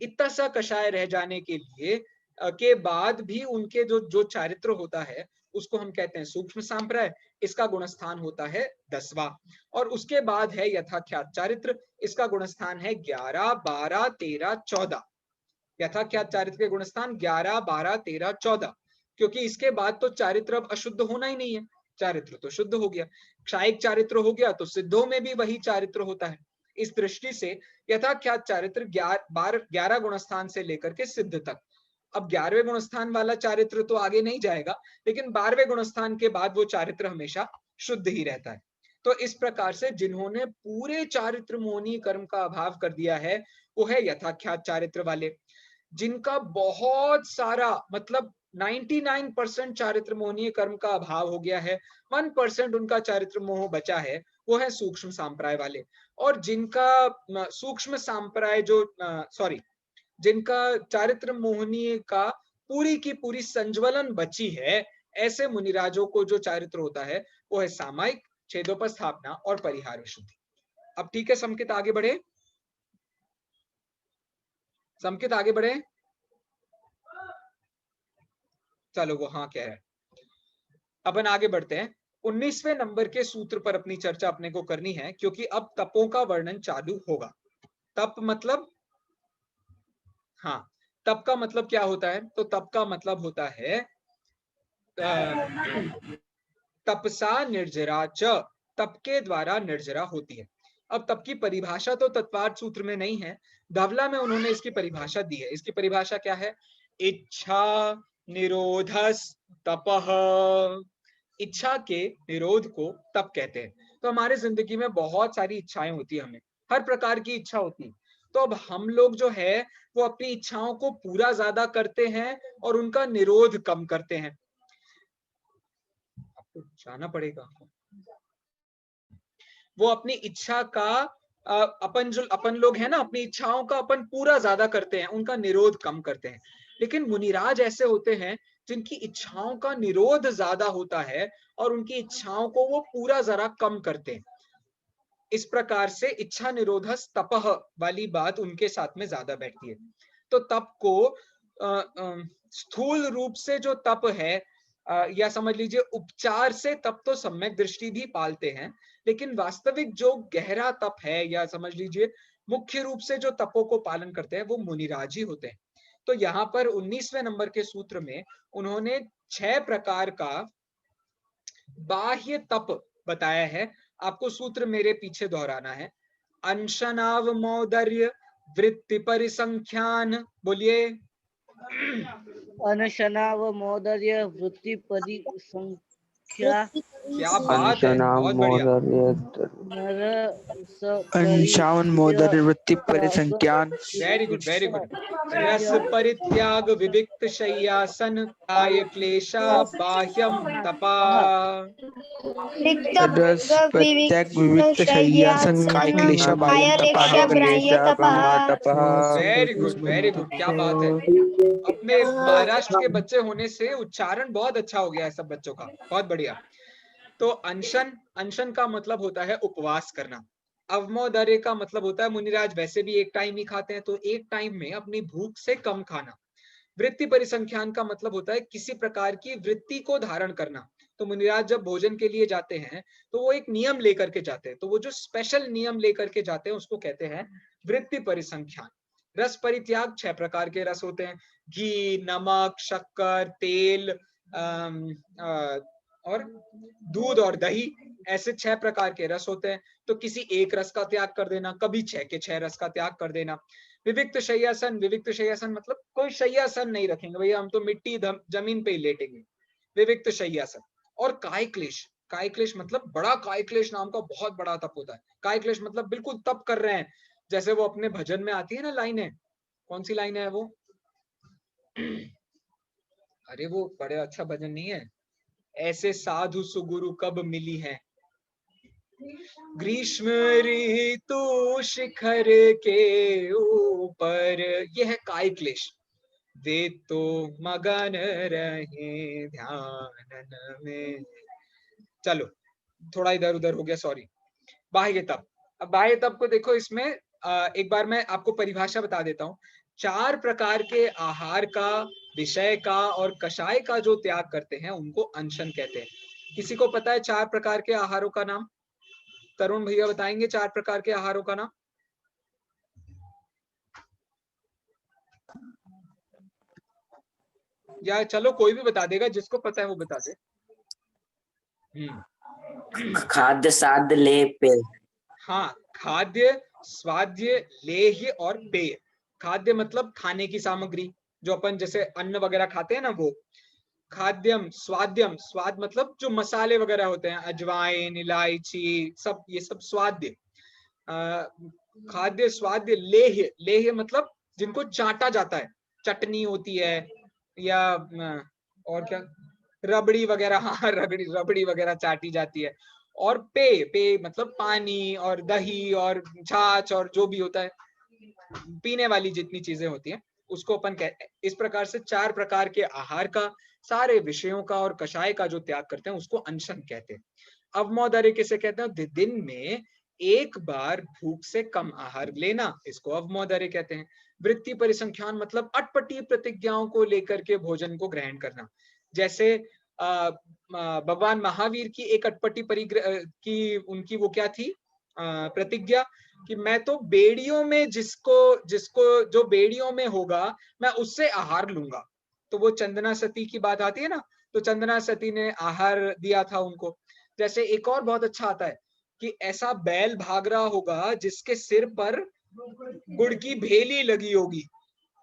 इतना सा कषाय रह जाने के लिए के बाद भी उनके जो जो चारित्र होता है उसको हम कहते हैं सूक्ष्म सांप्राय। इसका गुणस्थान होता है 10वां। और उसके बाद है यथाख्यात चारित्र, इसका गुणस्थान है 11, 12, 13, 14। यथाख्यात चारित्र के गुणस्थान 11, 12, 13, 14, क्योंकि इसके बाद तो चारित्र अब अशुद्ध होना ही नहीं है, चारित्र तो शुद्ध हो गया। क्षायिक चारित्र हो गया तो सिद्धों में भी वही चारित्र होता है। इस दृष्टि से यथाख्यात चारित्र 11 गुणस्थान से लेकर के सिद्ध तक। अब 11वें गुणस्थान वाला चारित्र तो आगे नहीं जाएगा, लेकिन 12वें गुणस्थान के बाद वो चारित्र हमेशा शुद्ध ही रहता है। तो इस प्रकार से जिन्होंने पूरे चारित्र मोहनी कर्म का अभाव कर दिया है वो है यथाख्यात चारित्र वाले। जिनका बहुत सारा मतलब 99% चारित्र मोहनीय कर्म का अभाव हो गया है, 1% उनका चारित्र मोह बचा है, वो है सूक्ष्म सांप्राय वाले। और जिनका सूक्ष्म सांप्राय जो जिनका चारित्र मोहनीय का पूरी की पूरी संज्वलन बची है, ऐसे मुनिराजों को जो चारित्र होता है वो है सामायिक, छेदोपस्थापना और परिहार विशुद्धि। अब ठीक है, समकित आगे बढ़े, समकित आगे बढ़े। चलो वो हाँ कह रहा है। अपन आगे बढ़ते हैं, 19वें नंबर के सूत्र पर अपनी चर्चा अपने को करनी है, क्योंकि अब तपों का वर्णन चालू होगा। तप मतलब, हाँ, तप का मतलब क्या होता है? तो तप का मतलब होता है तपसा निर्जरा च, तप के द्वारा निर्जरा होती है। अब तप की परिभाषा तो तत्पाद सूत्र में नहीं है, धवला में उन्होंने इसकी परिभाषा दी है। इसकी परिभाषा क्या है? इच्छा निरोधस तपः, इच्छा के निरोध को तप कहते हैं। तो हमारे जिंदगी में बहुत सारी इच्छाएं होती है, हमें हर प्रकार की इच्छा होती है। तो अब हम लोग जो है वो अपनी इच्छाओं को पूरा ज्यादा करते हैं और उनका निरोध कम करते हैं। आपको जाना पड़ेगा। वो अपनी इच्छा का अपन लोग है ना, अपनी इच्छाओं का अपन पूरा ज्यादा करते हैं, उनका निरोध कम करते हैं। लेकिन मुनिराज ऐसे होते हैं जिनकी इच्छाओं का निरोध ज्यादा होता है और उनकी इच्छाओं को वो पूरा जरा कम करते हैं। इस प्रकार से इच्छा निरोधस तपह वाली बात उनके साथ में ज्यादा बैठती है। तो तप को स्थूल रूप से जो तप है या समझ लीजिए उपचार से तप तो सम्यक दृष्टि भी पालते हैं, लेकिन वास्तविक जो गहरा तप है या समझ लीजिए मुख्य रूप से जो तपों को पालन करते हैं वो मुनिराज ही होते हैं। तो यहाँ पर 19वें नंबर के सूत्र में उन्होंने 6 प्रकार का बाह्य तप बताया है। आपको सूत्र मेरे पीछे दोहराना है। अनशनावमौदर्य, वृत्ति परिसंख्यान, बोलिए। अनशनावमौदर्य, वृत्ति परिसंख्या, क्या बात है, बहुत बढ़िया। अंशावन मोदर वृत्ति परिसंख्यान। Very good, very good. रस परित्याग, विविक्त शय्यासन, काय क्लेशा बाह्यम तपा। रस परित्याग विविक्त शय्यासन, काय क्लेशा बाह्यम तपा। वेरी गुड, वेरी गुड, क्या बात है। अपने महाराष्ट्र के बच्चे होने से उच्चारण बहुत अच्छा हो गया है सब बच्चों का, बहुत बढ़िया। तो अनशन, अनशन का मतलब होता है उपवास करना। अवमोदर्य का मतलब होता है मुनिराज वैसे भी एक टाइम ही खाते हैं, तो एक टाइम में अपनी भूख से कम खाना। वृत्ति परिसंख्यान का मतलब होता है किसी प्रकार की वृत्ति को धारण करना। तो मुनिराज जब भोजन के लिए जाते हैं तो वो एक नियम लेकर के जाते हैं, तो वो जो स्पेशल नियम लेकर के जाते हैं उसको कहते हैं वृत्ति परिसंख्यान। रस परित्याग, 6 प्रकार के रस होते हैं, घी, नमक, शक्कर, तेल और दूध और दही, ऐसे 6 प्रकार के रस होते हैं। तो किसी एक रस का त्याग कर देना, कभी 6 के 6 रस का त्याग कर देना। विविक्त शय्यासन, विविक्त शय्यासन मतलब कोई शय्यासन नहीं रखेंगे भैया, हम तो मिट्टी जमीन पे ही लेटेंगे, विविक्त शय्यासन। और काय क्लेश, काय क्लेश मतलब बड़ा काय क्लेश नाम का बहुत बड़ा तप होता है। काय क्लेश मतलब बिल्कुल तप कर रहे हैं, जैसे वो अपने भजन में आती है ना लाइनें, कौन सी लाइन है वो? अरे वो बड़े अच्छा भजन नहीं है, ऐसे साधु सुगुरु कब मिली है, ग्रीष्म ऋतु शिखर के ऊपर, यह है काय क्लेश। वे तो मगन रहे ध्यान में। चलो थोड़ा इधर उधर हो गया, सॉरी। बाह्य तप, अब बाह्य तप को देखो, इसमें एक बार मैं आपको परिभाषा बता देता हूँ। 4 प्रकार के आहार का, विषय का और कषाय का जो त्याग करते हैं उनको अनशन कहते हैं। किसी को पता है 4 प्रकार के आहारों का नाम? तरुण भैया बताएंगे 4 प्रकार के आहारों का नाम। या चलो कोई भी बता देगा, जिसको पता है वो बता दे। खाद्य, साध्य, लेह, पेय। हाँ, खाद्य, स्वाद्य, लेह्य और पेय। खाद्य मतलब खाने की सामग्री, जो अपन जैसे अन्न वगैरह खाते हैं ना, वो। खाद्यम, स्वाद्यम, स्वाद मतलब जो मसाले वगैरह होते हैं, अजवाइन, इलायची, सब ये सब स्वाद्य। खाद्य, स्वाद्य, लेह्य, लेह्य मतलब जिनको चाटा जाता है, चटनी होती है या और क्या, रबड़ी वगैरह, हाँ रबड़ी, रबड़ी वगैरह चाटी जाती है। और पेय, पेय मतलब पानी और दही और छाछ और जो भी होता है, पीने वाली जितनी चीजें होती हैं उसको अपन कहते हैं। इस प्रकार से 4 प्रकार के आहार का, सारे विषयों का और कषाय का जो त्याग करते हैं उसको अनशन कहते हैं। अवमोदर्य किसे कहते हैं? दिन में एक बार भूख से कम आहार लेना, इसको अवमोदर्य कहते हैं। वृत्ति परिसंख्यान मतलब अटपटी प्रतिज्ञाओं को लेकर के भोजन को ग्रहण करना। जैसे भगवान महावीर की एक अटपटी की उनकी वो क्या थी प्रतिज्ञा, कि मैं तो बेड़ियों में जिसको जिसको जो बेड़ियों में होगा मैं उससे आहार लूंगा। तो वो चंदना सती की बात आती है ना, तो चंदना सती ने आहार दिया था उनको। जैसे एक और बहुत अच्छा आता है कि ऐसा बैल भाग रहा होगा जिसके सिर पर गुड़ की भेली लगी होगी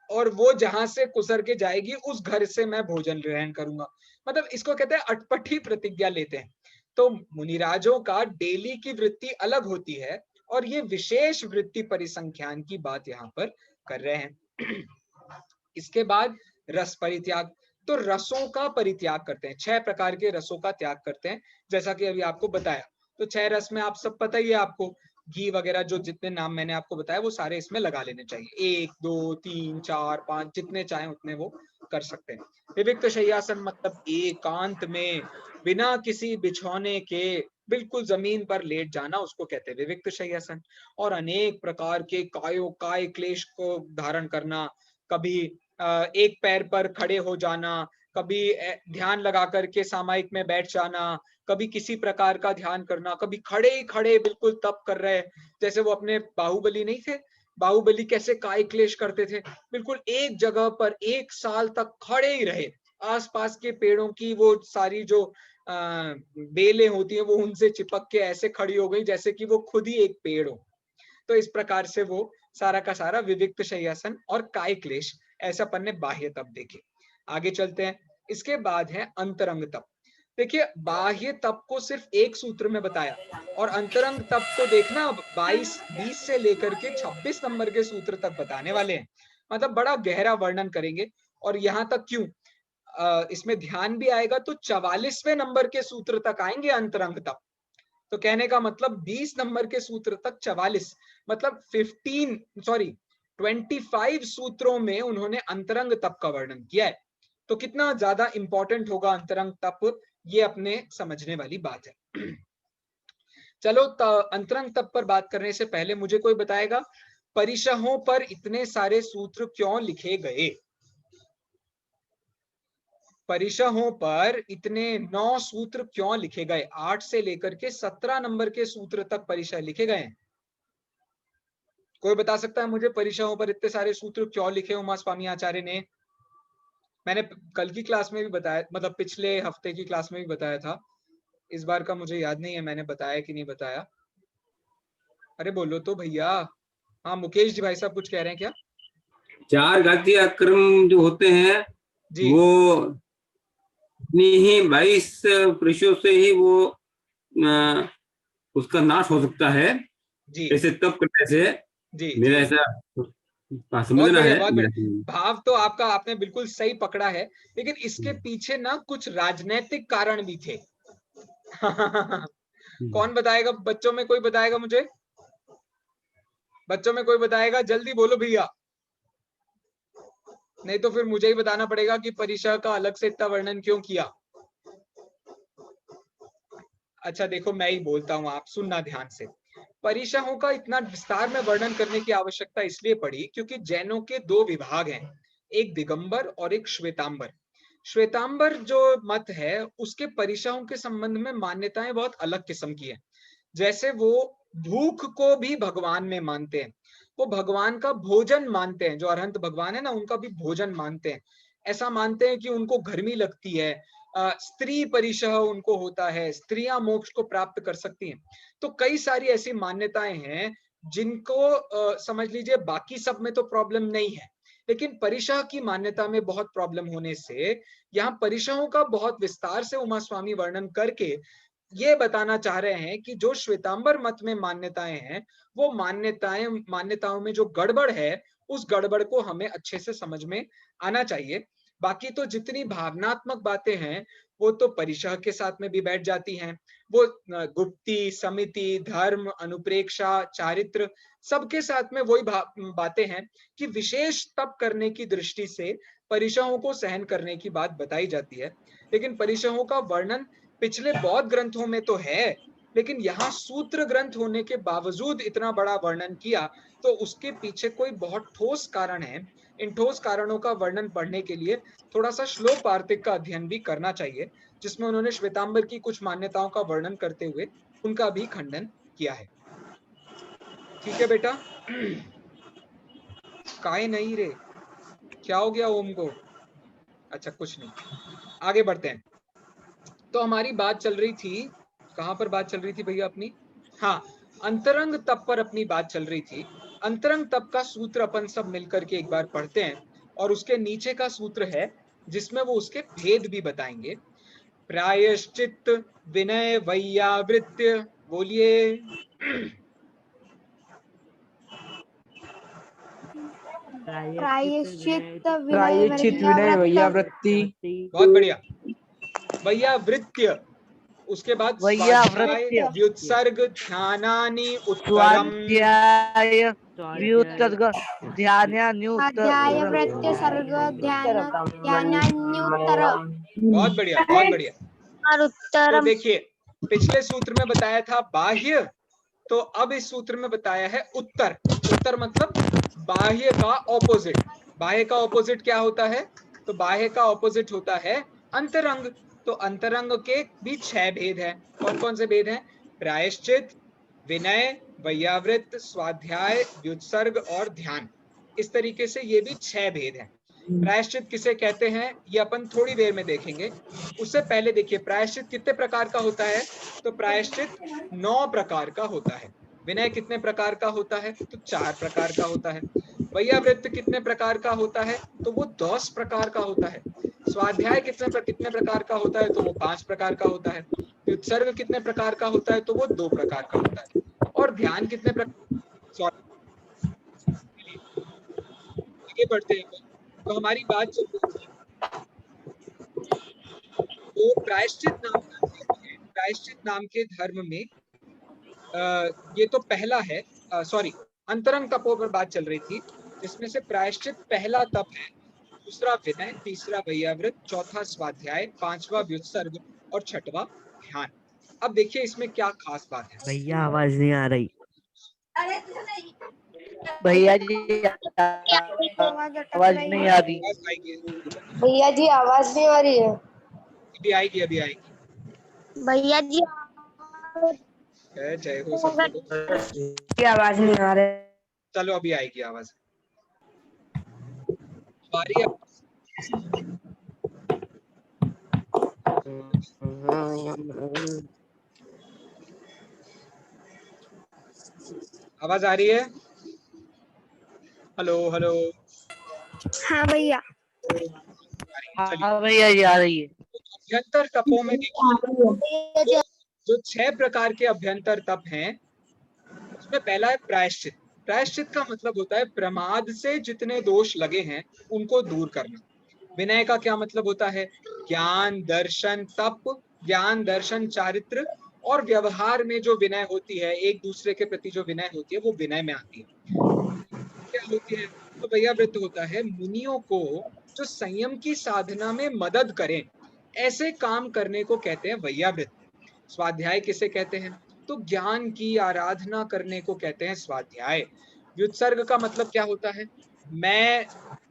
और वो जहां से कुसर के जाएगी उस घर से मैं भोजन ग्रहण करूंगा। मतलब इसको कहते हैं अटपटी प्रतिज्ञा लेते हैं। तो मुनिराजों का डेली की वृत्ति अलग होती है और ये विशेष वृत्ति परिसंख्यान की बात यहाँ पर कर रहे हैं। इसके बाद रस परित्याग, तो रसों का परित्याग करते हैं, 6 प्रकार के रसों का त्याग करते हैं, जैसा कि अभी आपको बताया। तो 6 रस में आप सब पता ही है आपको, घी वगैरह जो जितने नाम मैंने आपको बताया वो सारे इसमें लगा लेने चाहिए, 1 2 3 4 5 जितने चाहे उतने वो कर सकते हैं। विविक्त शय्यासन मतलब एकांत में बिना किसी बिछौने के बिल्कुल जमीन पर लेट जाना, उसको कहते हैं विविक्त शय्यासन। और अनेक प्रकार के काय क्लेश को धारण करना, कभी एक पैर पर खड़े हो जाना, कभी ध्यान लगा करके सामायिक में बैठ जाना, कभी किसी प्रकार का ध्यान करना, कभी खड़े ही खड़े बिल्कुल तप कर रहे, जैसे वो अपने बाहुबली नहीं थे, बाहुबली कैसे काय क्लेश करते थे, बिल्कुल एक जगह पर 1 साल तक खड़े ही रहे, आसपास के पेड़ों की वो सारी जो बेलें होती हैं वो उनसे चिपक के ऐसे खड़ी हो गई जैसे कि वो खुद ही एक पेड़ हो। तो इस प्रकार से वो सारा का सारा विविक्त शय्यासन और काय क्लेश, ऐसा अपन ने बाह्य तप देखे। आगे चलते हैं। इसके बाद है अंतरंग तप। देखिए बाह्य तप को सिर्फ एक सूत्र में बताया और अंतरंग तप को देखना अब 20 से लेकर के 26 नंबर के सूत्र तक बताने वाले हैं, मतलब बड़ा गहरा वर्णन करेंगे। और यहाँ तक क्यों, इसमें ध्यान भी आएगा तो 44वें नंबर के सूत्र तक आएंगे अंतरंग तप। तो कहने का मतलब 20 नंबर के सूत्र तक 44 मतलब 25 सूत्रों में उन्होंने अंतरंग तप का वर्णन किया है। तो कितना ज्यादा इंपॉर्टेंट होगा अंतरंग तप, ये अपने समझने वाली बात है। चलो अंतरंग तप पर बात करने से पहले मुझे कोई बताएगा परिशहों पर इतने सारे सूत्र क्यों लिखे गए? परिशहों पर इतने 9 सूत्र क्यों लिखे गए? 8 से लेकर के 17 नंबर के सूत्र तक परिशह लिखे गए हैं। कोई बता सकता है मुझे परिशहों पर इतने सारे सूत्र क्यों लिखे उमा स्वामी आचार्य ने? मैंने कल की क्लास में भी बताया, मतलब पिछले हफ्ते की क्लास में भी बताया था, इस बार का मुझे याद नहीं है मैंने बताया कि नहीं बताया। अरे बोलो तो भैया। हाँ मुकेश जी भाई साहब कुछ कह रहे हैं क्या? 4 घातीय अक्रम जो होते हैं जी वो ही 22 पुरुषों से ही वो उसका नाश हो सकता है जी ऐसे तप करने से। जी मेरा जी। ऐसा बहुत समझना बढ़िया है। बहुत बढ़िया। भाव तो आपका आपने बिल्कुल सही पकड़ा है, लेकिन इसके पीछे ना कुछ राजनीतिक कारण भी थे। कौन बताएगा? बच्चों में कोई बताएगा मुझे? बच्चों में कोई बताएगा? जल्दी बोलो भैया, नहीं तो फिर मुझे ही बताना पड़ेगा कि परिशह का अलग से इतना वर्णन क्यों किया। अच्छा देखो मैं ही बोलता हूँ, आप सुनना ध्यान से। परिशहों का इतना विस्तार में वर्णन करने की आवश्यकता इसलिए पड़ी क्योंकि जैनों के 2 विभाग हैं, एक दिगंबर और एक श्वेतांबर। श्वेतांबर जो मत है उसके परिशहों के संबंध में मान्यताएं बहुत अलग किस्म की है। जैसे वो भूख को भी भगवान में मानते हैं, वो भगवान का भोजन मानते हैं, जो अरहंत भगवान है ना उनका भी भोजन मानते हैं। ऐसा मानते हैं कि उनको गर्मी लगती है, स्त्री परिशह उनको होता है, स्त्रियां मोक्ष को प्राप्त कर सकती हैं। तो कई सारी ऐसी मान्यताएं हैं जिनको समझ लीजिए बाकी सब में तो प्रॉब्लम नहीं है, लेकिन परिशह की मान्यता में बहुत प्रॉब्लम होने से यहाँ परिशहों का बहुत विस्तार से उमा स्वामी वर्णन करके ये बताना चाह रहे हैं कि जो श्वेतांबर मत में मान्यताएं हैं वो मान्यताओं में जो गड़बड़ है उस गड़बड़ को हमें अच्छे से समझ में आना चाहिए। बाकी तो जितनी भावनात्मक बातें हैं वो तो परिशह के साथ में भी बैठ जाती हैं। वो गुप्ती, समिति, धर्म, अनुप्रेक्षा, चारित्र सबके साथ में वही बातें हैं कि विशेष तप करने की दृष्टि से परिशहों को सहन करने की बात बताई जाती है। लेकिन परिशहों का वर्णन पिछले बौद्ध ग्रंथों में तो है, लेकिन यहाँ सूत्र ग्रंथ होने के बावजूद इतना बड़ा वर्णन किया तो उसके पीछे कोई बहुत ठोस कारण है। इन ठोस कारणों का वर्णन पढ़ने के लिए थोड़ा सा श्लोक वार्तिक का अध्ययन भी करना चाहिए, जिसमें उन्होंने श्वेतांबर की कुछ मान्यताओं का वर्णन करते हुए उनका भी खंडन किया है। ठीक है बेटा? काहे नहीं रे, क्या हो गया ओम को? अच्छा कुछ नहीं, आगे बढ़ते हैं। तो हमारी बात चल रही थी, कहां पर बात चल रही थी भैया अपनी? हाँ, अंतरंग तप पर अपनी बात चल रही थी। अंतरंग तप का सूत्र अपन सब मिलकर के एक बार पढ़ते हैं और उसके नीचे का सूत्र है जिसमें वो उसके भेद भी बताएंगे। प्रायश्चित विनय वैयावृत्य, बोलिए। प्रायश्चित विनय वैयावृत्ति। बहुत बढ़िया, वैयावृत्य। उसके बाद वैयावृत्य, व्युत्सर्ग ध्यानानि उत्तरम, स्वाध्याय व्युत्सर्ग अध्याय प्रत्यय सर्ग ध्यानान्युत्तर। बहुत बढ़िया बहुत बढ़िया। और उत्तरम। तो देखिए पिछले सूत्र में बताया था बाह्य, तो अब इस सूत्र में बताया है उत्तर। उत्तर मतलब बाह्य का ऑपोजिट। बाह्य का ऑपोजिट क्या होता है? तो बाह्य का ऑपोजिट होता है अंतरंग। तो अंतरंग के भी 6 भेद हैं। कौन कौन से भेद हैं? प्रायश्चित, विनय, वैयावृत्त, स्वाध्याय, व्युत्सर्ग और ध्यान। इस तरीके से ये भी 6 भेद हैं। प्रायश्चित किसे कहते हैं ये अपन थोड़ी देर में देखेंगे। उससे पहले देखिए प्रायश्चित कितने प्रकार का होता है? तो प्रायश्चित 9 प्रकार का होता है। विनय कितने प्रकार का होता है? तो 4 प्रकार का होता है। वैयावृत्त कितने प्रकार का होता है? तो वो 10 प्रकार का होता है। स्वाध्याय कितने प्रकार का होता है? तो वो 5 प्रकार का होता है। व्युत्सर्ग कितने प्रकार का होता है? तो वो 2 प्रकार का होता है। और ध्यान कितने प्रकार? आगे बढ़ते हैं। तो हमारी बात चल रही थी तो प्रायश्चित नाम के धर्म में ये तो पहला है, सॉरी, अंतरंग तपों पर बात चल रही थी, जिसमें से प्रायश्चित पहला तप है, दूसरा विनय, तीसरा वैयावृत्त, चौथा स्वाध्याय, पांचवा व्युत्सर्ग और छठवां ध्यान। अब देखिए इसमें क्या खास बात है। भैया आवाज नहीं आ रही। भैया जी आवाज नहीं आ रही। आवाज आएगी, भैया जी आवाज नहीं आ रही है। अभी आएगी, अभी आएगी। भैया जी जय हो सबको। आवाज नहीं आ रही। चलो अभी आएगी आवाज। बारी आवाज आ रही है? Hello hello. हाँ भैया। हाँ भैया जी आ रही है। अभ्यंतर तपों में देखिए जो 6 प्रकार के अभ्यंतर तप हैं उसमें पहला है प्रायश्चित। प्रायश्चित का मतलब होता है प्रमाद से जितने दोष लगे हैं उनको दूर करना। विनय का क्या मतलब होता है? ज्ञान, दर्शन, तप, ज्ञान, दर्शन, चारित्र और व्यवहार में जो विनय होती है, एक दूसरे के प्रति जो विनय होती है वो विनय में आती है। क्या होती है? तो वैयावृत्त होता है मुनियों को जो संयम की साधना में मदद करें, ऐसे काम करने को कहते हैं वैयावृत्त। स्वाध्याय किसे कहते हैं? तो ज्ञान की आराधना करने को कहते हैं स्वाध्याय। व्युत्सर्ग का मतलब क्या होता है? मैं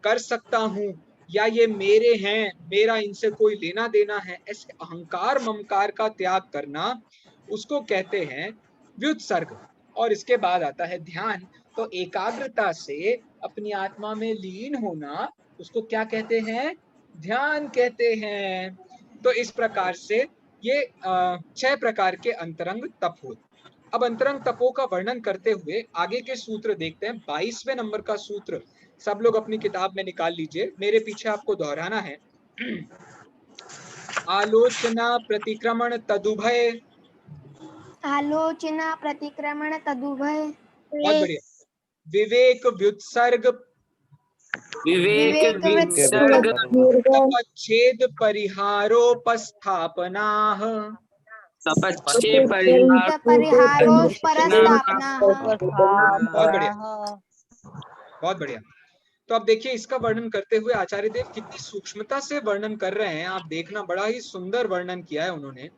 कर सकता हूं या ये मेरे हैं, मेरा इनसे कोई लेना देना है, ऐसे अहंकार ममकार का त्याग करना, उसको कहते हैं व्युत्सर्ग। और इसके बाद आता है ध्यान। तो एकाग्रता से अपनी आत्मा में लीन होना, उसको क्या कहते हैं? ध्यान कहते हैं। तो इस प्रकार से ये 6 प्रकार के अंतरंग तप होते। अब अंतरंग तपों का वर्णन करते हुए आगे के सूत्र देखते हैं। 22वें नंबर का सूत्र सब लोग अपनी किताब में निकाल लीजिए, मेरे पीछे आपको दोहराना है। आलोचना प्रतिक्रमण तदुभय। आलोचना प्रतिक्रमण तदुभय। बहुत बढ़िया। विवेक व्युत्सर्ग विवेक व्युत्सर्ग तपच्छेद परिहारोपस्थापनाः। तपच्छे परिहारोपस्थापना। बहुत बढ़िया, बहुत बढ़िया। तो अब देखिए इसका वर्णन करते हुए आचार्य देव कितनी सूक्ष्मता से वर्णन कर रहे हैं, आप देखना, बड़ा ही सुंदर वर्णन किया है उन्होंने।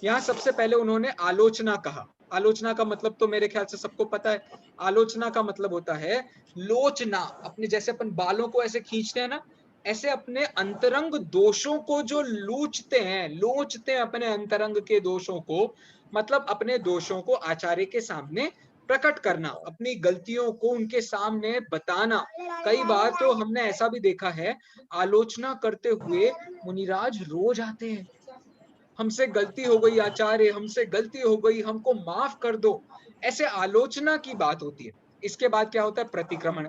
यहाँ सबसे पहले उन्होंने आलोचना कहा। आलोचना का मतलब तो मेरे ख्याल से सबको पता है। आलोचना का मतलब होता है लोचना, अपने जैसे अपन बालों को ऐसे खींचते हैं ना, ऐसे अपने अंतरंग दोषों को जो लोचते हैं अपने अंतरंग के दोषों को, मतलब अपने दोषों को आचार्य के सामने प्रकट करना, अपनी गलतियों को उनके सामने बताना। कई बार तो हमने ऐसा भी देखा है, आलोचना करते हुए मुनिराज रो जाते हैं, हमसे गलती हो गई आचार्य, हमसे गलती हो गई, हमको माफ कर दो, ऐसे आलोचना की बात होती है। इसके बाद क्या होता है? प्रतिक्रमण।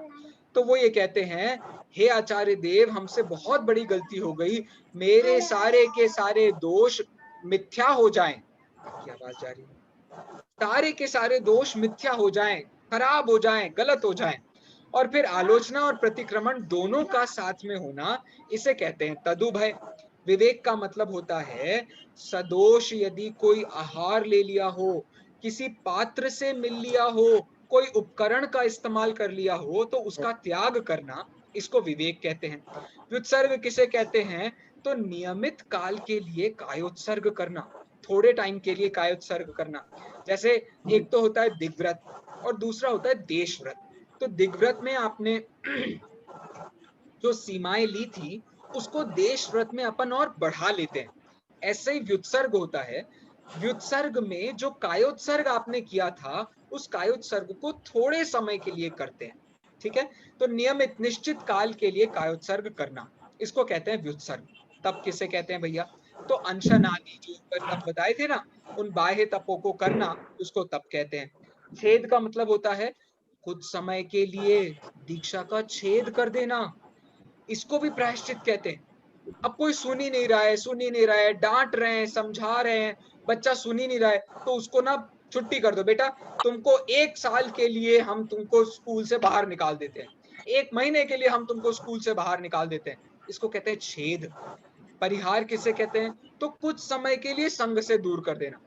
तो वो ये कहते हैं, हे आचार्य देव, हमसे बहुत बड़ी गलती हो गई, मेरे सारे के सारे दोष मिथ्या हो जाएं। क्या बात जा रही है? सारे के सारे दोष मिथ्या हो जाएं, खराब हो जाएं, गलत हो जाएं। और फिर आलोचना और प्रतिक्रमण दोनों का साथ में होना, इसे कहते हैं तदुभय। विवेक का मतलब होता है सदोष यदि कोई आहार ले लिया हो, किसी पात्र से मिल लिया हो, कोई उपकरण का इस्तेमाल कर लिया हो, तो उसका त्याग करना, इसको विवेक कहते हैं। व्युत्सर्ग किसे कहते हैं? तो नियमित काल के लिए कायोत्सर्ग करना, थोड़े टाइम के लिए कायोत्सर्ग करना। जैसे एक तो होता है दिग्व्रत और दूसरा होता है देशव्रत। तो दिग्व्रत में आपने जो सीमाएं ली थी उसको देश व्रत में अपन और बढ़ा लेते हैं। ऐसे ही व्युत्सर्ग होता है, व्युत्सर्ग में जो कायोत्सर्ग आपने किया था उस कायोत्सर्ग को थोड़े समय के लिए करते हैं, ठीक है। तो नियमित निश्चित काल के लिए कायोत्सर्ग करना, इसको कहते हैं व्युत्सर्ग। तप किसे कहते हैं भैया? तो अनशन आदि जो ऊपर तप बताए थे ना, उन बाह्य तपों को करना, उसको तप कहते हैं। छेद का मतलब होता है कुछ समय के लिए दीक्षा का छेद कर देना, इसको भी प्रायश्चित कहते हैं। अब कोई सुन ही नहीं रहा है, डांट रहे हैं, समझा रहे हैं, बच्चा सुन ही नहीं रहा है, तो उसको ना छुट्टी कर दो, बेटा तुमको 1 साल के लिए हम तुमको स्कूल से बाहर निकाल देते हैं, 1 महीने के लिए हम तुमको स्कूल से बाहर निकाल देते हैं, इसको कहते हैं छेद। परिहार किसे कहते हैं? तो कुछ समय के लिए संग से दूर कर देना।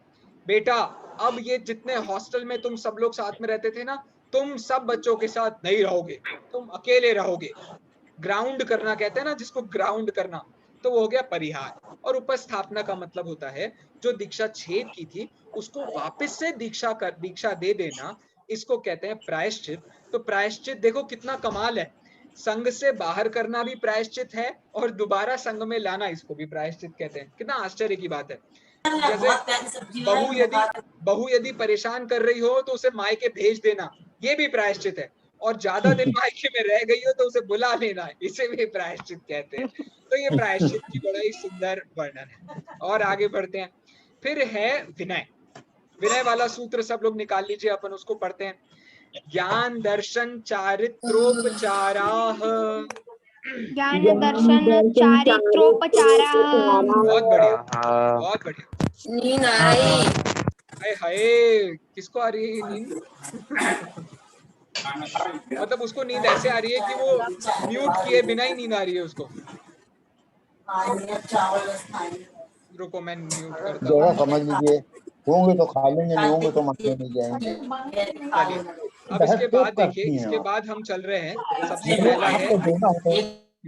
बेटा अब ये जितने हॉस्टल में तुम सब लोग साथ में रहते थे ना, तुम सब बच्चों के साथ नहीं रहोगे, तुम अकेले रहोगे। ग्राउंड करना कहते हैं ना जिसको, ग्राउंड करना, तो वो हो गया परिहार। और उपस्थापना का मतलब होता है जो दीक्षा छेद की थी उसको वापस से दीक्षा दे देना, इसको कहते हैं प्रायश्चित। तो प्रायश्चित देखो कितना कमाल है, संघ से बाहर करना भी प्रायश्चित है और दोबारा संघ में लाना, इसको भी प्रायश्चित कहते हैं। कितना आश्चर्य की बात है। जैसे बहू यदि परेशान कर रही हो तो उसे मायके भेज देना, ये भी प्रायश्चित है। और ज्यादा दिन मायके में रह गई हो तो उसे बुला लेना, इसे भी प्रायश्चित कहते हैं। तो ये प्रायश्चित की बड़ा ही सुंदर वर्णन है। और आगे बढ़ते हैं। फिर है विनय। विनय वाला सूत्र सब लोग निकाल लीजिए, अपन उसको पढ़ते हैं। ज्ञान दर्शन चारित्रोपचाराः, ज्ञान दर्शन चारित्रोपचारा। बहुत बढ़िया, बहुत बढ़िया। नींद आ रही। हाय हाय, किसको आ रही है नींद? मतलब उसको नींद ऐसे आ रही है कि वो म्यूट किए बिना ही नींद आ रही है उसको। रुको मैं म्यूट करता हूँ। समझ लीजिए, होंगे तो खा लेंगे, नहीं होंगे तो मारने नहीं जाएंगे। चलिए अब इसके बाद देखिए, इसके बाद हम चल रहे हैं। सबसे पहला है,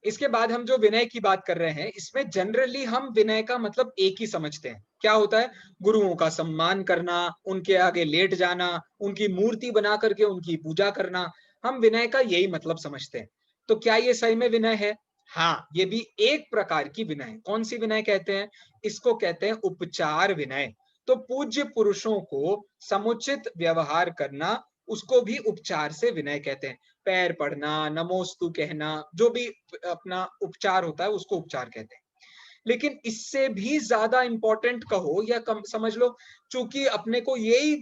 इसके बाद हम जो विनय की बात कर रहे हैं, इसमें जनरली हम विनय का मतलब एक ही समझते हैं। क्या होता है? गुरुओं का सम्मान करना, उनके आगे लेट जाना, उनकी मूर्ति बना करके उनकी पूजा करना, हम विनय का यही मतलब समझते हैं। तो क्या ये सही में विनय है? हाँ, ये भी एक प्रकार की विनय है। कौन सी विनय कहते हैं? इसको कहते हैं उपचार विनय। तो पूज्य पुरुषों को समुचित व्यवहार करना, उसको भी उपचार से विनय कहते हैं। पैर पड़ना, नमोस्तु कहना, जो भी अपना उपचार होता है उसको उपचार कहते हैं। लेकिन इससे भी ज्यादा इंपॉर्टेंट कहो या कम समझ लो, चूंकि अपने को यही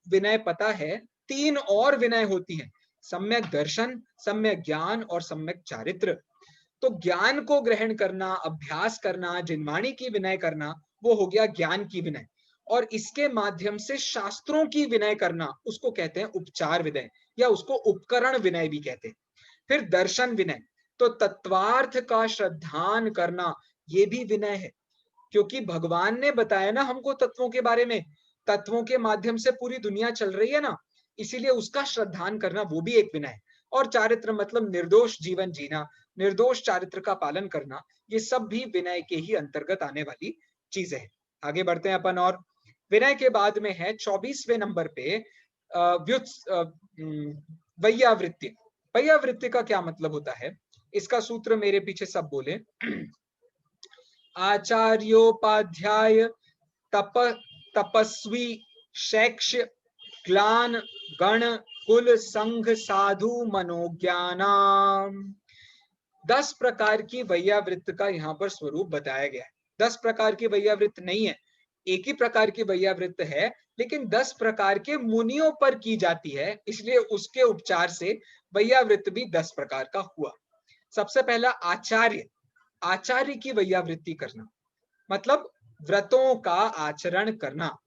विनय पता है, 3 और विनय होती है, सम्यक दर्शन, सम्यक ज्ञान और सम्यक चारित्र। तो ज्ञान को ग्रहण करना, अभ्यास करना, जिनवाणी की विनय करना, वो हो गया ज्ञान की विनय। और इसके माध्यम से शास्त्रों की विनय करना, उसको कहते हैं उपचार विनय, या उसको उपकरण विनय भी कहते हैं। फिर दर्शन विनय, तो तत्वार्थ का श्रद्धान करना, ये भी विनय है, क्योंकि भगवान ने बताया ना हमको तत्वों के बारे में, तत्वों के माध्यम से पूरी दुनिया चल रही है ना, इसीलिए उसका श्रद्धान करना वो भी एक विनय है। और चारित्र मतलब निर्दोष जीवन जीना, निर्दोष चारित्र का पालन करना, ये सब भी विनय के ही अंतर्गत आने वाली चीजें हैं। आगे बढ़ते हैं अपन। और विनय के बाद में है 24वें नंबर पे वैयावृत्ति। वैयावृत्ति का क्या मतलब होता है? इसका सूत्र मेरे पीछे सब बोले। आचार्योपाध्याय तपस्वी शैक्ष ग्लान गण कुल संघ साधु मनोज्ञानाम। 10 प्रकार की वैयावृत्त का यहाँ पर स्वरूप बताया गया है। 10 प्रकार की वैयावृत्त नहीं है, एक ही प्रकार की वैयावृत्त है, लेकिन 10 प्रकार के मुनियों पर की जाती है, इसलिए उसके उपचार से वैयावृत्त भी 10 प्रकार का हुआ। सबसे पहला आचार्य, आचार्य की वैयावृत्ति करना, मतलब व्रतों का आचरण करना।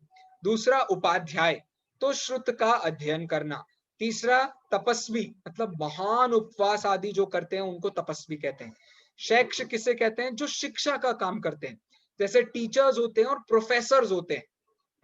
दूसरा उपाध्याय, तो श्रुत का अध्ययन करना। तीसरा तपस्वी, मतलब महान उपवास आदि जो करते हैं उनको तपस्वी कहते हैं। शैक्ष किसे कहते हैं? जो शिक्षा का काम करते हैं, जैसे टीचर्स होते हैं और प्रोफेसर्स होते हैं,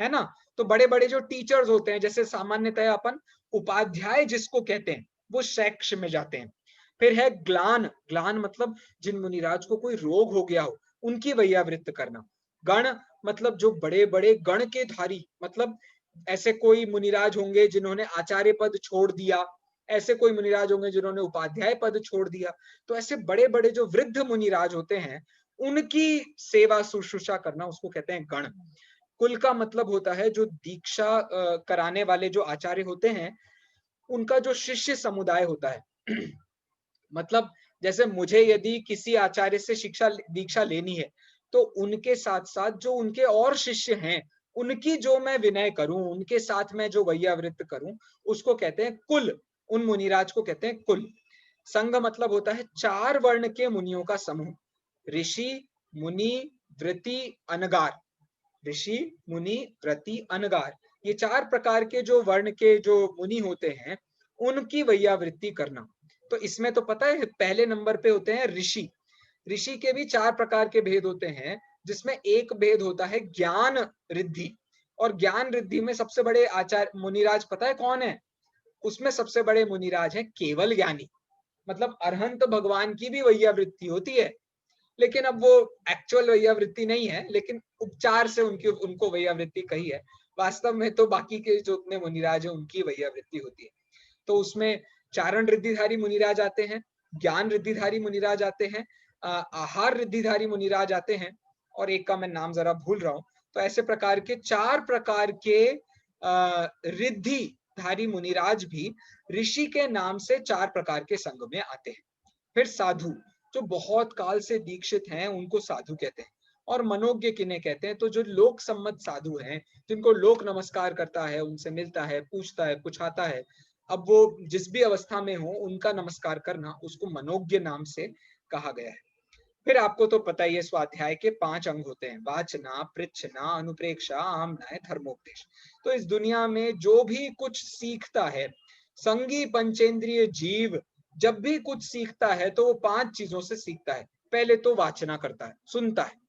है ना। तो बड़े बड़े जो टीचर्स होते हैं, जैसे सामान्यतः अपन उपाध्याय जिसको कहते हैं, वो शैक्ष में जाते हैं। फिर है ग्लान, ग्लान मतलब जिन मुनिराज को कोई रोग हो गया हो उनकी वैयावृत्त करना। गण मतलब जो बड़े बड़े गण के धारी, मतलब ऐसे कोई मुनिराज होंगे जिन्होंने आचार्य पद छोड़ दिया, ऐसे कोई मुनिराज होंगे जिन्होंने उपाध्याय पद छोड़ दिया। तो ऐसे बड़े बड़े जो वृद्ध मुनिराज होते हैं उनकी सेवा शुश्रूषा करना उसको कहते हैं गण। कुल का मतलब होता है जो दीक्षा कराने वाले जो आचार्य होते हैं उनका जो शिष्य समुदाय होता है मतलब जैसे मुझे यदि किसी आचार्य से शिक्षा दीक्षा लेनी है तो उनके साथ साथ जो उनके और शिष्य हैं उनकी जो मैं विनय करूं, उनके साथ मैं जो वैयावृत्त करूं, उसको कहते हैं कुल। उन मुनिराज को कहते हैं कुल। संघ मतलब होता है 4 वर्ण के मुनियों का समूह। ऋषि, मुनि, वृत्ति, अनगार। ऋषि, मुनि, व्रति, अनगार, ये 4 प्रकार के जो वर्ण के जो मुनि होते हैं उनकी वैयावृत्ति करना। तो इसमें तो पता है पहले नंबर पे होते हैं ऋषि। ऋषि के भी 4 प्रकार के भेद होते हैं जिसमें एक भेद होता है ज्ञान रिद्धि। और ज्ञान रिद्धि में सबसे बड़े आचार्य मुनिराज पता है कौन है? उसमें सबसे बड़े मुनिराज हैं केवल ज्ञानी। मतलब अरहंत भगवान की भी वैयावृत्ति होती है लेकिन अब वो एक्चुअल वैयावृत्ति नहीं है, लेकिन उपचार से उनको वैयावृत्ति कही है। वास्तव में तो बाकी के जो उतने मुनिराज हैं उनकी वैयावृत्ति होती है। तो उसमें चारण रिद्धिधारी मुनिराज आते हैं, ज्ञान रिद्धिधारी मुनिराज आते हैं, आहार रिद्धिधारी मुनिराज आते हैं, और एक का मैं नाम जरा भूल रहा हूं। तो ऐसे प्रकार के 4 प्रकार के रिद्धिधारी मुनिराज भी ऋषि के नाम से 4 प्रकार के संघ में आते हैं। फिर साधु जो बहुत काल से दीक्षित हैं उनको साधु कहते हैं। और मनोज्ञ किन्हें कहते हैं? तो जो लोक सम्मत साधु हैं, जिनको लोक नमस्कार करता है, उनसे मिलता है, पूछता है, पुछाता है, अब वो जिस भी अवस्था में हो उनका नमस्कार करना, उसको मनोज्ञ नाम से कहा गया है। फिर आपको तो पता ही है स्वाध्याय के 5 अंग होते हैं, वाचना, पृच्छना, अनुप्रेक्षा, आमनाय, धर्मोपदेश। तो इस दुनिया में जो भी कुछ सीखता है, संगी पंचेंद्रिय जीव जब भी कुछ सीखता है तो वो 5 चीजों से सीखता है। पहले तो वाचना करता है, सुनता है।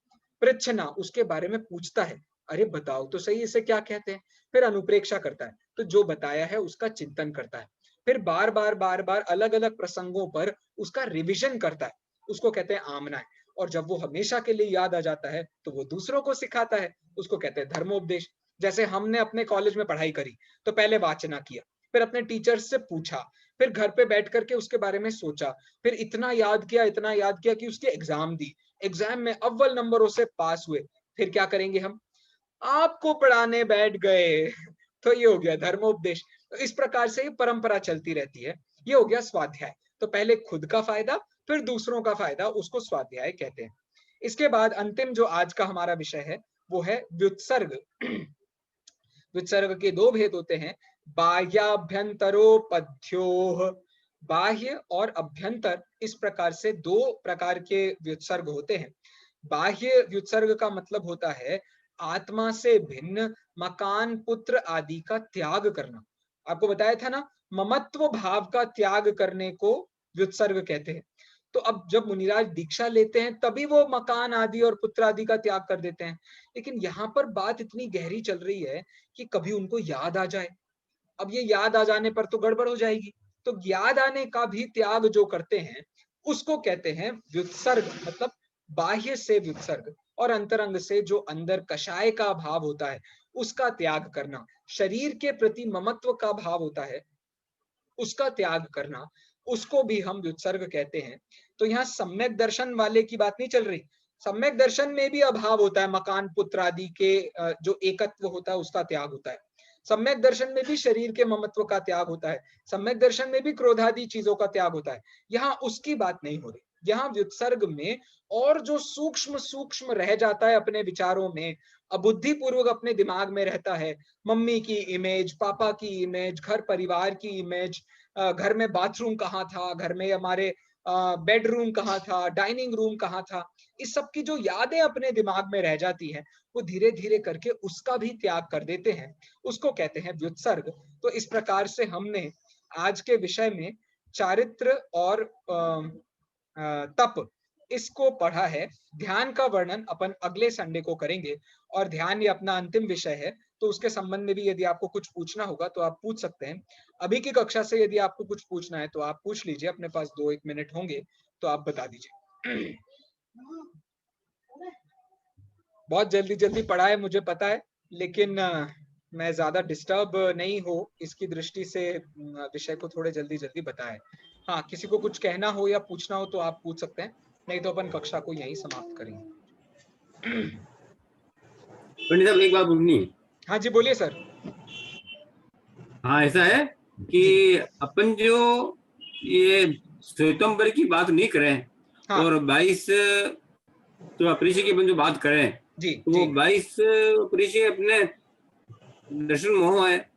पृच्छना, उसके बारे में पूछता है, अरे बताओ तो सही इसे क्या कहते हैं। फिर अनुप्रेक्षा करता है, तो जो बताया है उसका चिंतन करता है। फिर बार बार अलग अलग प्रसंगों पर उसका रिविजन करता है, उसको कहते हैं आमना है। और जब वो हमेशा के लिए याद आ जाता है तो वो दूसरों को सिखाता है, उसको कहते हैं धर्मोपदेश। जैसे हमने अपने कॉलेज में पढ़ाई करी तो पहले वाचना किया, फिर अपने टीचर्स से पूछा, फिर घर पे बैठ करके उसके बारे में सोचा, फिर इतना याद किया कि उसकी एग्जाम दी, एग्जाम में अव्वल नंबरों से पास हुए। फिर क्या करेंगे हम? आपको पढ़ाने बैठ गए तो ये हो गया धर्मोपदेश। तो इस प्रकार से ये परंपरा चलती रहती है। ये हो गया स्वाध्याय। तो पहले खुद का फायदा फिर दूसरों का फायदा, उसको स्वाध्याय कहते हैं। इसके बाद अंतिम जो आज का हमारा विषय है वो है व्युत्सर्ग। व्युत्सर्ग के 2 भेद होते हैं, बाह्याभ्यंतरोपध्योः। बाह्य और अभ्यंतर, इस प्रकार से 2 प्रकार के व्युत्सर्ग होते हैं। बाह्य व्युत्सर्ग का मतलब होता है आत्मा से भिन्न मकान, पुत्र आदि का त्याग करना। आपको बताया था ना, ममत्व भाव का त्याग करने को व्युत्सर्ग कहते हैं। तो अब जब मुनिराज दीक्षा लेते हैं तभी वो मकान आदि और पुत्र आदि का त्याग कर देते हैं। लेकिन यहाँ पर बात इतनी गहरी चल रही है कि कभी उनको याद आ जाए। अब ये याद आ जाने पर तो गड़बड़ हो जाएगी। तो याद आने का भी त्याग जो करते हैं उसको कहते हैं व्युत्सर्ग। मतलब बाह्य से व्युत्सर्ग और अंतरंग से जो अंदर कषाय का भाव होता है उसका त्याग करना, शरीर के प्रति ममत्व का भाव होता है उसका त्याग करना, उसको भी हम व्युत्सर्ग कहते हैं। तो यहाँ सम्यक दर्शन वाले की बात नहीं चल रही। सम्यक दर्शन में भी अभाव होता है, मकान, पुत्र आदि के जो एकत्व होता है उसका त्याग होता है। सम्यक दर्शन में भी शरीर के ममत्व का त्याग होता है। सम्यक दर्शन में भी क्रोधादि चीजों का त्याग होता है। यहाँ उसकी बात नहीं हो रही। यहाँ व्युत्सर्ग में और जो सूक्ष्म सूक्ष्म रह जाता है अपने विचारों में, अबुद्धि पूर्वक अपने दिमाग में रहता है, मम्मी की इमेज, पापा की इमेज, घर परिवार की इमेज, घर में बाथरूम कहाँ था, घर में हमारे बेडरूम कहाँ था, डाइनिंग रूम कहाँ था, इस सब की जो यादें अपने दिमाग में रह जाती हैं वो धीरे धीरे करके उसका भी त्याग कर देते हैं, उसको कहते हैं व्युत्सर्ग। तो इस प्रकार से हमने आज के विषय में चारित्र और तप इसको पढ़ा है। ध्यान का वर्णन अपन अगले संडे को करेंगे और ध्यान ये अपना अंतिम विषय है, तो उसके संबंध में भी यदि आपको कुछ पूछना होगा तो आप पूछ सकते हैं। अभी की कक्षा से यदि आपको कुछ पूछना है तो आप पूछ लीजिए, अपने पास 2-1 मिनट होंगे तो आप बता दीजिए। बहुत जल्दी जल्दी पढ़ा है मुझे पता है, लेकिन मैं ज्यादा डिस्टर्ब नहीं हो इसकी दृष्टि से विषय को थोड़े जल्दी जल्दी बताएं। हाँ, किसी को कुछ कहना हो या पूछना हो तो आप पूछ सकते हैं, नहीं तो अपन कक्षा को यहीं समाप्त करेंगे। पंडित साहब एक बात पूछनी। हाँ जी, बोलिए सर। हाँ, ऐसा है कि अपन जो ये श्वेतंबर की बात नहीं करें, हाँ। और 22 तो अपरिचय की अपन जो बात करें, जी, तो जी। वो 22 अपरिचय अपने दर्शन मोह है,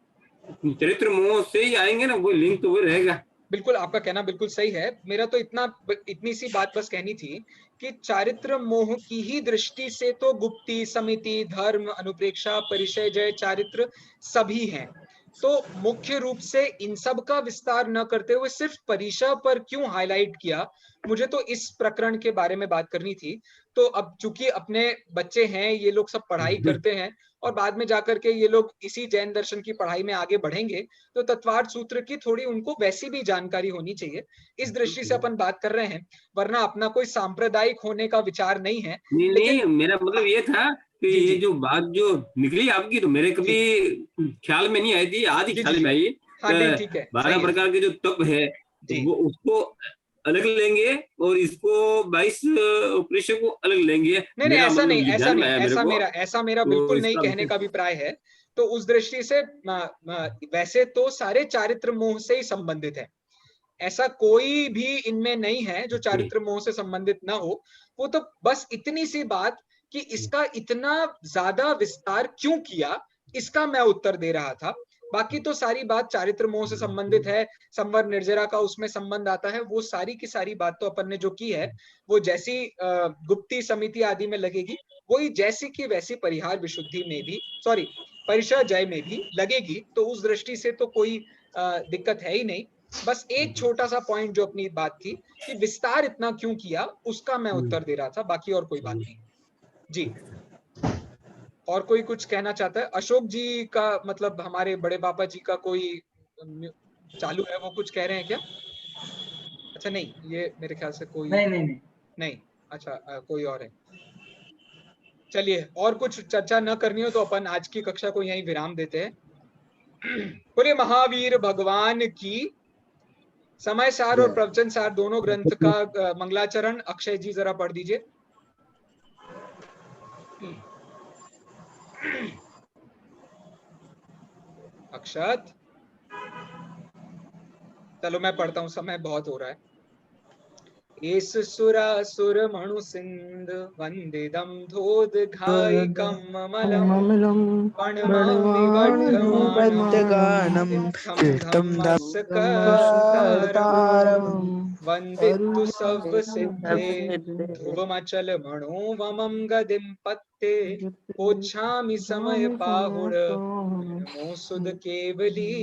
चरित्र मोह से ही आएंगे ना, वो लिंक तो वो रहेगा। बिल्कुल, आपका कहना बिल्कुल सही है। मेरा तो इतनी सी बात बस कहनी थी कि चारित्र मोह की ही दृष्टि से तो गुप्ती, समिति, धर्म, अनुप्रेक्षा, परिचय, जय, चारित्र सभी हैं। तो मुख्य रूप से इन सब का विस्तार न करते हुए सिर्फ परिचय पर क्यों हाईलाइट किया, मुझे तो इस प्रकरण के बारे में बात करनी थी। तो अब चूंकि अपने बच्चे हैं, ये लोग सब पढ़ाई करते हैं और बाद में जाकर के ये लोग इसी जैन दर्शन की पढ़ाई में आगे बढ़ेंगे, तो तत्वार्थ सूत्र की थोड़ी उनको वैसी भी जानकारी होनी चाहिए, इस दृष्टि से अपन बात कर रहे हैं। वरना अपना कोई सांप्रदायिक होने का विचार नहीं है। नहीं, मेरा मतलब ये था कि जी, ये जी। जो बात जो निकली आपकी, तो मेरे कभी ख्याल में नहीं आई थी, आज ही जी, ख्याल जी। में आई। हाँ, नहीं, ठीक है, 12 सही है। प्रकार के जो तप है, जी। वो उसको अलग लेंगे और इसको 22 उपनिषद को अलग लेंगे। नहीं, मेरा ऐसा मतलब नहीं, ये ऐसा ध्यान में नहीं, आया मेरे को, ऐसा मेरा तो बिल्कुल नहीं इसका कहने का अभिप्राय है। तो उस दृष्टि से वैसे तो सारे चारित्र मोह से ही संबंधित है, ऐसा कोई भी इनमें नहीं है जो चारित्र मोह से संबंधित ना हो। वो तो बस इतनी सी बात कि इसका इतना ज्यादा विस्तार क्यों किया, इसका मैं उत्तर दे रहा था। बाकी तो सारी बात चारित्र मोह से संबंधित है, संवर निर्जरा का उसमें संबंध आता है, वो सारी की सारी बात तो अपन ने जो की है वो जैसी गुप्ती, समिति आदि में लगेगी, वही जैसी की वैसी परिहार विशुद्धि में भी, सॉरी, परिचय जय में भी लगेगी। तो उस दृष्टि से तो कोई दिक्कत है ही नहीं। बस एक छोटा सा पॉइंट जो अपनी बात थी कि विस्तार इतना क्यों किया, उसका मैं उत्तर दे रहा था, बाकी और कोई बात नहीं। जी, और कोई कुछ कहना चाहता है? अशोक जी का मतलब हमारे बड़े पापा जी का कोई चालू है, वो कुछ कह रहे हैं क्या? अच्छा, नहीं, ये मेरे ख्याल से कोई नहीं। अच्छा, कोई और है। चलिए, और कुछ चर्चा न करनी हो तो अपन आज की कक्षा को यहीं विराम देते हैं। बोले महावीर भगवान की। समय सार और प्रवचन सार दोनों ग्रंथ का मंगलाचरण अक्षय जी जरा पढ़ दीजिए। अक्षत, चलो मैं पढ़ता हूँ, समय बहुत हो रहा है। एस सुरासुर मणु सिंध वंदिदम धोद घाई कमलम पणमामि वर्धमानं तीर्थं धम्मस्करतारं वंदितु सब सिद्धे ध्रुवमचल मनोवमं गदिं पत्ते पोच्छामि समय पाहुर नमो सुद केवली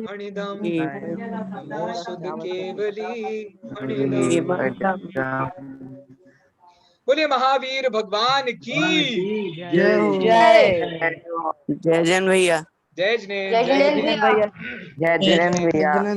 फणिदम नमो सुद केवली फणिदम। बोलिए महावीर भगवान की। जय जय जैन भैया। जय जिनेन्द्र। जय जिनेन्द्र भैया। जय जिनेन्द्र भैया।